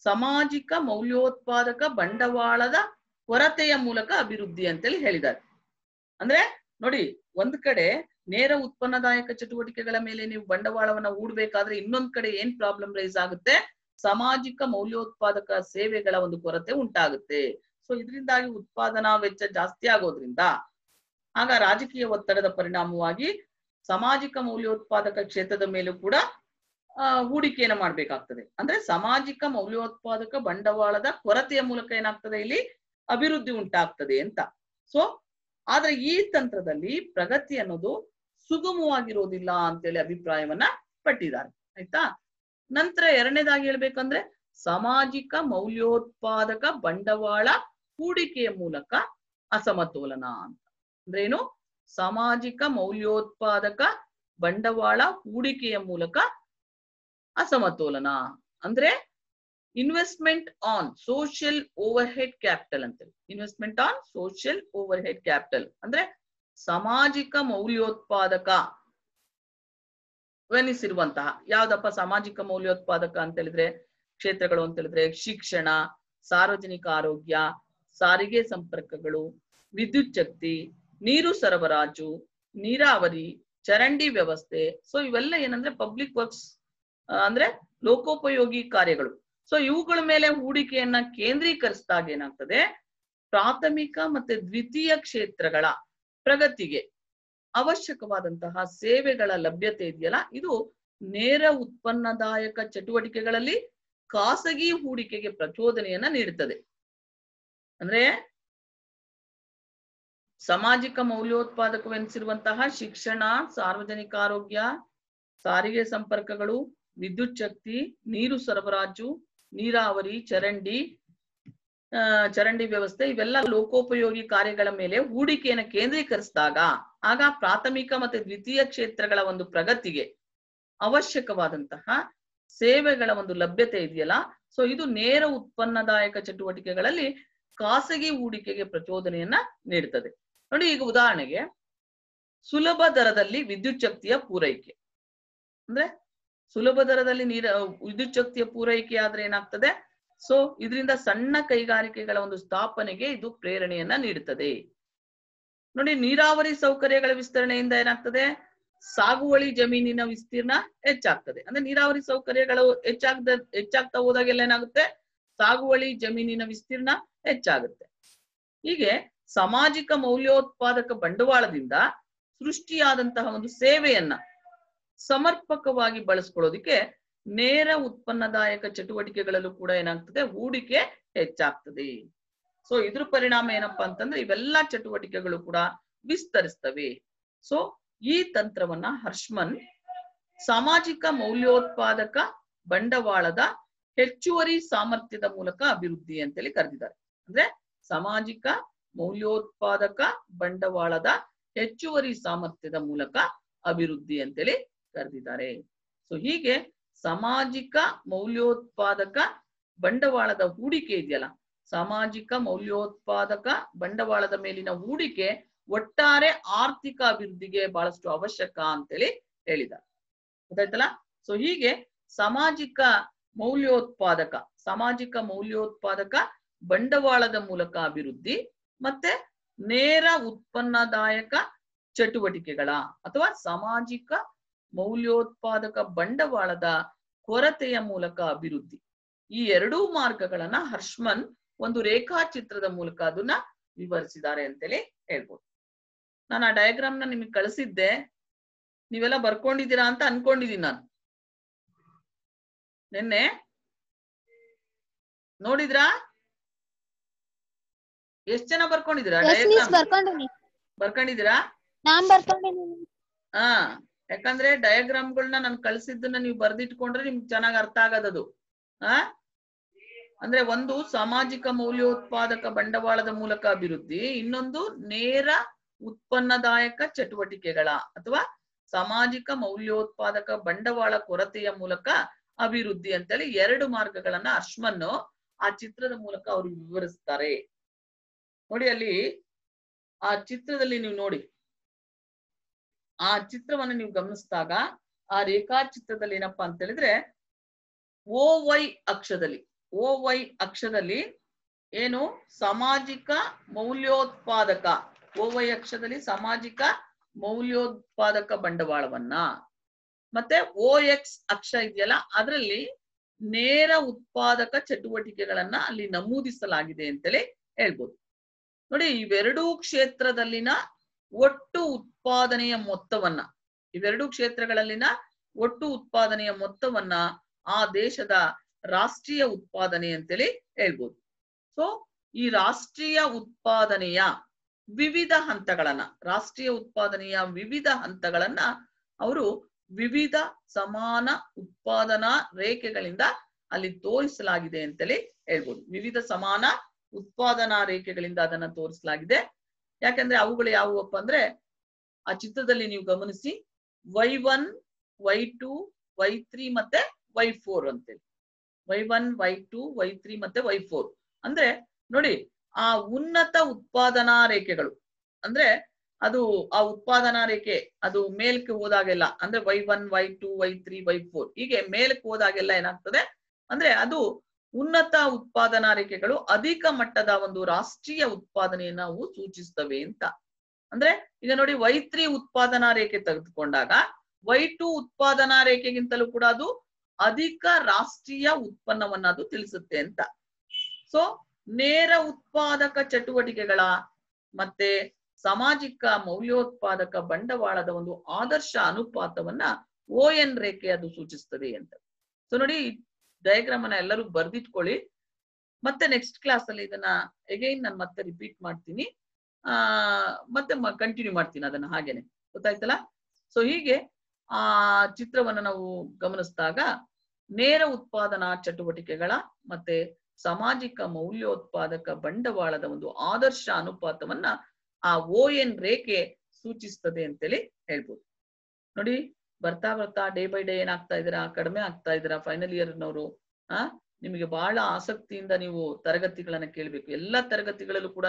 Speaker 1: ಸಾಮಾಜಿಕ ಮೌಲ್ಯೋತ್ಪಾದಕ ಬಂಡವಾಳದ ಕೊರತೆಯ ಮೂಲಕ ಅಭಿವೃದ್ಧಿ ಅಂತೇಳಿ ಹೇಳಿದ್ದಾರೆ. ಅಂದ್ರೆ ನೋಡಿ, ಒಂದ್ ಕಡೆ ನೇರ ಉತ್ಪನ್ನದಾಯಕ ಚಟುವಟಿಕೆಗಳ ಮೇಲೆ ನೀವು ಬಂಡವಾಳವನ್ನ ಹೂಡ್ಬೇಕಾದ್ರೆ ಇನ್ನೊಂದ್ ಕಡೆ ಏನ್ ಪ್ರಾಬ್ಲಮ್ ರೈಸ್ ಆಗುತ್ತೆ, ಸಾಮಾಜಿಕ ಮೌಲ್ಯೋತ್ಪಾದಕ ಸೇವೆಗಳ ಒಂದು ಕೊರತೆ ಉಂಟಾಗುತ್ತೆ. ಸೊ ಇದರಿಂದಾಗಿ ಉತ್ಪಾದನಾ ವೆಚ್ಚ ಜಾಸ್ತಿ ಆಗೋದ್ರಿಂದ ಆಗ ರಾಜಕೀಯ ಒತ್ತಡದ ಪರಿಣಾಮವಾಗಿ ಸಾಮಾಜಿಕ ಮೌಲ್ಯೋತ್ಪಾದಕ ಕ್ಷೇತ್ರದ ಮೇಲೂ ಕೂಡ ಹೂಡಿಕೆಯನ್ನು ಮಾಡ್ಬೇಕಾಗ್ತದೆ. ಅಂದ್ರೆ ಸಾಮಾಜಿಕ ಮೌಲ್ಯೋತ್ಪಾದಕ ಬಂಡವಾಳದ ಕೊರತೆಯ ಮೂಲಕ ಏನಾಗ್ತದೆ, ಇಲ್ಲಿ ಅಭಿವೃದ್ಧಿ ಉಂಟಾಗ್ತದೆ ಅಂತ. ಸೊ ಆದ್ರೆ ಈ ತಂತ್ರದಲ್ಲಿ ಪ್ರಗತಿ ಅನ್ನೋದು ಸುಗಮವಾಗಿರೋದಿಲ್ಲ ಅಂತೇಳಿ ಅಭಿಪ್ರಾಯವನ್ನ ಪಟ್ಟಿದ್ದಾರೆ. ಆಯ್ತಾ. ನಂತರ ಎರಡನೇದಾಗಿ ಹೇಳ್ಬೇಕಂದ್ರೆ ಸಾಮಾಜಿಕ ಮೌಲ್ಯೋತ್ಪಾದಕ ಬಂಡವಾಳ ಹೂಡಿಕೆಯ ಮೂಲಕ ಅಸಮತೋಲನ ಅಂತ. ಅಂದ್ರೆ ಏನು, ಸಾಮಾಜಿಕ ಮೌಲ್ಯೋತ್ಪಾದಕ ಬಂಡವಾಳ ಹೂಡಿಕೆಯ ಮೂಲಕ ಅಸಮತೋಲನ ಅಂದ್ರೆ investment on social overhead capital ಅಂತೇಳಿ. Investment on social overhead capital ಅಂದ್ರೆ ಸಾಮಾಜಿಕ ಮೌಲ್ಯೋತ್ಪಾದಕ ವೆನಿಸಿರುವಂತಹ ಯಾವ್ದಪ್ಪ ಸಾಮಾಜಿಕ ಮೌಲ್ಯೋತ್ಪಾದಕ ಅಂತ ಹೇಳಿದ್ರೆ ಕ್ಷೇತ್ರಗಳು ಅಂತ ಹೇಳಿದ್ರೆ ಶಿಕ್ಷಣ, ಸಾರ್ವಜನಿಕ ಆರೋಗ್ಯ, ಸಾರಿಗೆ ಸಂಪರ್ಕಗಳು, ವಿದ್ಯುತ್ ಶಕ್ತಿ, ನೀರು ಸರಬರಾಜು, ನೀರಾವರಿ, ಚರಂಡಿ ವ್ಯವಸ್ಥೆ. ಸೊ ಇವೆಲ್ಲ ಏನಂದ್ರೆ ಪಬ್ಲಿಕ್ ವರ್ಕ್ಸ್ ಅಂದ್ರೆ ಲೋಕೋಪಯೋಗಿ ಕಾರ್ಯಗಳು. ಸೊ ಇವುಗಳ ಮೇಲೆ ಹೂಡಿಕೆಯನ್ನ ಕೇಂದ್ರೀಕರಿಸಿದಾಗ ಏನಾಗ್ತದೆ, ಪ್ರಾಥಮಿಕ ಮತ್ತೆ ದ್ವಿತೀಯ ಕ್ಷೇತ್ರಗಳ ಪ್ರಗತಿಗೆ ಅವಶ್ಯಕವಾದಂತಹ ಸೇವೆಗಳ ಲಭ್ಯತೆ ಇದೆಯಲ್ಲ, ಇದು ನೇರ ಉತ್ಪನ್ನದಾಯಕ ಚಟುವಟಿಕೆಗಳಲ್ಲಿ ಖಾಸಗಿ ಹೂಡಿಕೆಗೆ ಪ್ರಚೋದನೆಯನ್ನ ನೀಡುತ್ತದೆ. ಅಂದ್ರೆ ಸಾಮಾಜಿಕ ಮೌಲ್ಯೋತ್ಪಾದಕವೆನಿಸಿರುವಂತಹ ಶಿಕ್ಷಣ, ಸಾರ್ವಜನಿಕ ಆರೋಗ್ಯ, ಸಾರಿಗೆ ಸಂಪರ್ಕಗಳು, ವಿದ್ಯುತ್ ಶಕ್ತಿ, ನೀರು ಸರಬರಾಜು, ನೀರಾವರಿ, ಚರಂಡಿ ವ್ಯವಸ್ಥೆ, ಇವೆಲ್ಲ ಲೋಕೋಪಯೋಗಿ ಕಾರ್ಯಗಳ ಮೇಲೆ ಹೂಡಿಕೆಯನ್ನು ಕೇಂದ್ರೀಕರಿಸಿದಾಗ ಆಗ ಪ್ರಾಥಮಿಕ ಮತ್ತೆ ದ್ವಿತೀಯ ಕ್ಷೇತ್ರಗಳ ಒಂದು ಪ್ರಗತಿಗೆ ಅವಶ್ಯಕವಾದಂತಹ ಸೇವೆಗಳ ಒಂದು ಲಭ್ಯತೆ ಇದೆಯಲ್ಲ, ಸೊ ಇದು ನೇರ ಉತ್ಪನ್ನದಾಯಕ ಚಟುವಟಿಕೆಗಳಲ್ಲಿ ಖಾಸಗಿ ಹೂಡಿಕೆಗೆ ಪ್ರಚೋದನೆಯನ್ನ ನೀಡುತ್ತದೆ. ನೋಡಿ, ಈಗ ಉದಾಹರಣೆಗೆ ಸುಲಭ ದರದಲ್ಲಿ ವಿದ್ಯುತ್ ಶಕ್ತಿಯ ಪೂರೈಕೆ. ಅಂದ್ರೆ ಸುಲಭ ದರದಲ್ಲಿ ವಿದ್ಯುತ್ ಶಕ್ತಿಯ ಪೂರೈಕೆ ಆದ್ರೆ ಏನಾಗ್ತದೆ, ಸೊ ಇದರಿಂದ ಸಣ್ಣ ಕೈಗಾರಿಕೆಗಳ ಒಂದು ಸ್ಥಾಪನೆಗೆ ಇದು ಪ್ರೇರಣೆಯನ್ನ ನೀಡುತ್ತದೆ. ನೋಡಿ, ನೀರಾವರಿ ಸೌಕರ್ಯಗಳ ವಿಸ್ತರಣೆಯಿಂದ ಏನಾಗ್ತದೆ, ಸಾಗುವಳಿ ಜಮೀನಿನ ವಿಸ್ತೀರ್ಣ ಹೆಚ್ಚಾಗ್ತದೆ. ಅಂದ್ರೆ ನೀರಾವರಿ ಸೌಕರ್ಯಗಳು ಹೆಚ್ಚಾಗ್ತಾ ಹೋದಾಗೆಲ್ಲ ಏನಾಗುತ್ತೆ, ಸಾಗುವಳಿ ಜಮೀನಿನ ವಿಸ್ತೀರ್ಣ ಹೆಚ್ಚಾಗುತ್ತೆ. ಹೀಗೆ ಸಾಮಾಜಿಕ ಮೌಲ್ಯೋತ್ಪಾದಕ ಬಂಡವಾಳದಿಂದ ಸೃಷ್ಟಿಯಾದಂತಹ ಒಂದು ಸೇವೆಯನ್ನ ಸಮರ್ಪಕವಾಗಿ ಬಳಸ್ಕೊಳ್ಳೋದಿಕ್ಕೆ ನೇರ ಉತ್ಪನ್ನದಾಯಕ ಚಟುವಟಿಕೆಗಳಲ್ಲೂ ಕೂಡ ಏನಾಗ್ತದೆ, ಹೂಡಿಕೆ ಹೆಚ್ಚಾಗ್ತದೆ. ಸೊ ಇದ್ರ ಪರಿಣಾಮ ಏನಪ್ಪಾ ಅಂತಂದ್ರೆ ಇವೆಲ್ಲ ಚಟುವಟಿಕೆಗಳು ಕೂಡ ವಿಸ್ತರಿಸ್ತವೆ. ಸೊ ಈ ತಂತ್ರವನ್ನ ಹರ್ಷ್ಮನ್ ಸಾಮಾಜಿಕ ಮೌಲ್ಯೋತ್ಪಾದಕ ಬಂಡವಾಳದ ಹೆಚ್ಚುವರಿ ಸಾಮರ್ಥ್ಯದ ಮೂಲಕ ಅಭಿವೃದ್ಧಿ ಅಂತೇಳಿ ಕರೆದಿದ್ದಾರೆ. ಅಂದ್ರೆ ಸಾಮಾಜಿಕ ಮೌಲ್ಯೋತ್ಪಾದಕ ಬಂಡವಾಳದ ಹೆಚ್ಚುವರಿ ಸಾಮರ್ಥ್ಯದ ಮೂಲಕ ಅಭಿವೃದ್ಧಿ ಅಂತೇಳಿ ಕರೆದಿದ್ದಾರೆ. ಸೊ ಹೀಗೆ ಸಾಮಾಜಿಕ ಮೌಲ್ಯೋತ್ಪಾದಕ ಬಂಡವಾಳದ ಹೂಡಿಕೆ ಇದೆಯಲ್ಲ, ಸಾಮಾಜಿಕ ಮೌಲ್ಯೋತ್ಪಾದಕ ಬಂಡವಾಳದ ಮೇಲಿನ ಹೂಡಿಕೆ ಒಟ್ಟಾರೆ ಆರ್ಥಿಕ ಅಭಿವೃದ್ಧಿಗೆ ಬಹಳಷ್ಟು ಅವಶ್ಯಕ ಅಂತೇಳಿ ಹೇಳಿದ್ದಾರೆ. ಗೊತ್ತಾಯ್ತಲ್ಲ? ಸೊ ಹೀಗೆ ಸಾಮಾಜಿಕ ಮೌಲ್ಯೋತ್ಪಾದಕ ಬಂಡವಾಳದ ಮೂಲಕ ಅಭಿವೃದ್ಧಿ ಮತ್ತೆ ನೇರ ಉತ್ಪನ್ನದಾಯಕ ಚಟುವಟಿಕೆಗಳ ಅಥವಾ ಸಾಮಾಜಿಕ ಮೌಲ್ಯೋತ್ಪಾದಕ ಬಂಡವಾಳದ ಕೊರತೆಯ ಮೂಲಕ ಅಭಿವೃದ್ಧಿ, ಈ ಎರಡೂ ಮಾರ್ಗಗಳನ್ನ ಹರ್ಷ್ಮನ್ ಒಂದು ರೇಖಾಚಿತ್ರದ ಮೂಲಕ ಅದನ್ನ ವಿವರಿಸಿದ್ದಾರೆ ಅಂತೇಳಿ ಹೇಳ್ಬೋದು. ನಾನು ಆ ಡಯಾಗ್ರಾಮ್ ನ ನಿಮಗೆ ಕಳಿಸಿದ್ದೆ, ನೀವೆಲ್ಲ ಬರ್ಕೊಂಡಿದ್ದೀರಾ ಅಂತ ಅನ್ಕೊಂಡಿದ್ದೀನಿ. ನಾನು ನಿನ್ನೆ ನೋಡಿದ್ರಾ? ಎಷ್ಟ್ ಜನ ಬರ್ಕೊಂಡಿದ್ದೀರಾ ಡಯಾಗ್ರಾಮ್? ಬರ್ಕೊಂಡಿದ್ದೀರಾ? ಹಾ, ಯಾಕಂದ್ರೆ ಡಯಾಗ್ರಾಮ್ಗಳನ್ನ ನಾನು ಕಳ್ಸಿದ್ದನ್ನ ನೀವು ಬರ್ದಿಟ್ಕೊಂಡ್ರೆ ನಿಮ್ಗೆ ಚೆನ್ನಾಗಿ ಅರ್ಥ ಆಗೋದದು. ಅಂದ್ರೆ ಒಂದು ಸಾಮಾಜಿಕ ಮೌಲ್ಯೋತ್ಪಾದಕ ಬಂಡವಾಳದ ಮೂಲಕ ಅಭಿವೃದ್ಧಿ, ಇನ್ನೊಂದು ನೇರ ಉತ್ಪನ್ನದಾಯಕ ಚಟುವಟಿಕೆಗಳ ಅಥವಾ ಸಾಮಾಜಿಕ ಮೌಲ್ಯೋತ್ಪಾದಕ ಬಂಡವಾಳ ಕೊರತೆಯ ಮೂಲಕ ಅಭಿವೃದ್ಧಿ ಅಂತೇಳಿ ಎರಡು ಮಾರ್ಗಗಳನ್ನ ಹರ್ಷ್ಮನ್ ಆ ಚಿತ್ರದ ಮೂಲಕ ಅವರು ವಿವರಿಸ್ತಾರೆ. ನೋಡಿ, ಅಲ್ಲಿ ಆ ಚಿತ್ರದಲ್ಲಿ ನೀವು ನೋಡಿ, ಆ ಚಿತ್ರವನ್ನು ನೀವು ಗಮನಿಸಿದಾಗ ಆ ರೇಖಾಚಿತ್ರದಲ್ಲಿ ಏನಪ್ಪಾ ಅಂತ ಹೇಳಿದ್ರೆ OY ಅಕ್ಷದಲ್ಲಿ ಏನು ಸಾಮಾಜಿಕ ಮೌಲ್ಯೋತ್ಪಾದಕ, OY ಅಕ್ಷದಲ್ಲಿ ಸಾಮಾಜಿಕ ಮೌಲ್ಯೋತ್ಪಾದಕ ಬಂಡವಾಳವನ್ನ, ಮತ್ತೆ OX ಅಕ್ಷ ಇದೆಯಲ್ಲ ಅದರಲ್ಲಿ ನೇರ ಉತ್ಪಾದಕ ಚಟುವಟಿಕೆಗಳನ್ನ ಅಲ್ಲಿ ನಮೂದಿಸಲಾಗಿದೆ ಅಂತೇಳಿ ಹೇಳ್ಬೋದು. ನೋಡಿ, ಇವೆರಡೂ ಕ್ಷೇತ್ರದಲ್ಲಿನ ಒಟ್ಟು ಉತ್ಪಾದನೆಯ ಮೊತ್ತವನ್ನ, ಇವೆರಡೂ ಕ್ಷೇತ್ರಗಳಲ್ಲಿನ ಒಟ್ಟು ಉತ್ಪಾದನೆಯ ಮೊತ್ತವನ್ನ ಆ ದೇಶದ ರಾಷ್ಟ್ರೀಯ ಉತ್ಪಾದನೆ ಅಂತೇಳಿ ಹೇಳ್ಬೋದು. ಸೊ ಈ ರಾಷ್ಟ್ರೀಯ ಉತ್ಪಾದನೆಯ ವಿವಿಧ ಹಂತಗಳನ್ನ ಅವರು ವಿವಿಧ ಸಮಾನ ಉತ್ಪಾದನಾ ರೇಖೆಗಳಿಂದ ಅಲ್ಲಿ ತೋರಿಸಲಾಗಿದೆ ಅಂತೇಳಿ ಹೇಳ್ಬೋದು. ವಿವಿಧ ಸಮಾನ ಉತ್ಪಾದನಾ ರೇಖೆಗಳಿಂದ ಅದನ್ನ ತೋರಿಸಲಾಗಿದೆ. ಯಾಕಂದ್ರೆ ಅವುಗಳು ಯಾವುವಪ್ಪ ಅಂದ್ರೆ ಆ ಚಿತ್ರದಲ್ಲಿ ನೀವು ಗಮನಿಸಿ Y1, Y2, Y3 ಮತ್ತೆ Y4 ಅಂತೇಳಿ, Y1, Y2, Y3 ಮತ್ತೆ Y4 ಅಂದ್ರೆ ನೋಡಿ, ಆ ಉನ್ನತ ಉತ್ಪಾದನಾ ರೇಖೆಗಳು ಅಂದ್ರೆ ಅದು ಆ ಉತ್ಪಾದನಾ ರೇಖೆ ಅದು ಮೇಲಕ್ಕೆ ಹೋದಾಗೆಲ್ಲ ಅಂದ್ರೆ Y1, Y2, Y3, Y4 ಹೀಗೆ ಮೇಲಕ್ಕೆ ಹೋದಾಗೆಲ್ಲ ಏನಾಗ್ತದೆ ಅಂದ್ರೆ ಅದು ಉನ್ನತ ಉತ್ಪಾದನಾ ರೇಖೆಗಳು ಅಧಿಕ ಮಟ್ಟದ ಒಂದು ರಾಷ್ಟ್ರೀಯ ಉತ್ಪಾದನೆಯನ್ನು ನಾವು ಸೂಚಿಸ್ತವೆ ಅಂತ. ಅಂದ್ರೆ ಈಗ ನೋಡಿ, Y3 ಉತ್ಪಾದನಾ ರೇಖೆ ತೆಗೆದುಕೊಂಡಾಗ Y2 ಉತ್ಪಾದನಾ ರೇಖೆಗಿಂತಲೂ ಕೂಡ ಅದು ಅಧಿಕ ರಾಷ್ಟ್ರೀಯ ಉತ್ಪನ್ನವನ್ನ ಅದು ತಿಳಿಸುತ್ತೆ ಅಂತ. ಸೊ ನೇರ ಉತ್ಪಾದಕ ಚಟುವಟಿಕೆಗಳ ಮತ್ತೆ ಸಾಮಾಜಿಕ ಮೌಲ್ಯೋತ್ಪಾದಕ ಬಂಡವಾಳದ ಒಂದು ಆದರ್ಶ ಅನುಪಾತವನ್ನ ON ರೇಖೆ ಅದು ಸೂಚಿಸ್ತದೆ ಅಂತ. ಸೊ ನೋಡಿ, ಡಯಾಗ್ರಾಮ್ ಅನ್ನ ಎಲ್ಲರೂ ಬರ್ದಿಟ್ಕೊಳ್ಳಿ. ಮತ್ತೆ ನೆಕ್ಸ್ಟ್ ಕ್ಲಾಸ್ ಅಲ್ಲಿ ಇದನ್ನ ಅಗೈನ್ ನಾನು ಮತ್ತೆ ರಿಪೀಟ್ ಮಾಡ್ತೀನಿ, ಮತ್ತೆ ಕಂಟಿನ್ಯೂ ಮಾಡ್ತೀನಿ ಅದನ್ನ ಹಾಗೇನೆ. ಗೊತ್ತಾಯ್ತಲ್ಲ? ಸೊ ಹೀಗೆ ಆ ಚಿತ್ರವನ್ನ ನಾವು ಗಮನಿಸಿದಾಗ ನೇರ ಉತ್ಪಾದನಾ ಚಟುವಟಿಕೆಗಳ ಮತ್ತೆ ಸಾಮಾಜಿಕ ಮೌಲ್ಯೋತ್ಪಾದಕ ಬಂಡವಾಳದ ಒಂದು ಆದರ್ಶ ಅನುಪಾತವನ್ನ ಆ ON ರೇಖೆ ಸೂಚಿಸ್ತದೆ ಅಂತೇಳಿ ಹೇಳ್ಬೋದು. ನೋಡಿ, ಬರ್ತಾ ಬರ್ತಾ ಡೇ ಬೈ ಡೇ ಏನಾಗ್ತಾ ಇದ್ದೀರಾ, ಕಡಿಮೆ ಆಗ್ತಾ ಇದ್ದೀರಾ. ಫೈನಲ್ ಇಯರ್ನವರು ನಿಮಗೆ ಬಹಳ ಆಸಕ್ತಿಯಿಂದ ನೀವು ತರಗತಿಗಳನ್ನ ಕೇಳಬೇಕು. ಎಲ್ಲ ತರಗತಿಗಳಲ್ಲೂ ಕೂಡ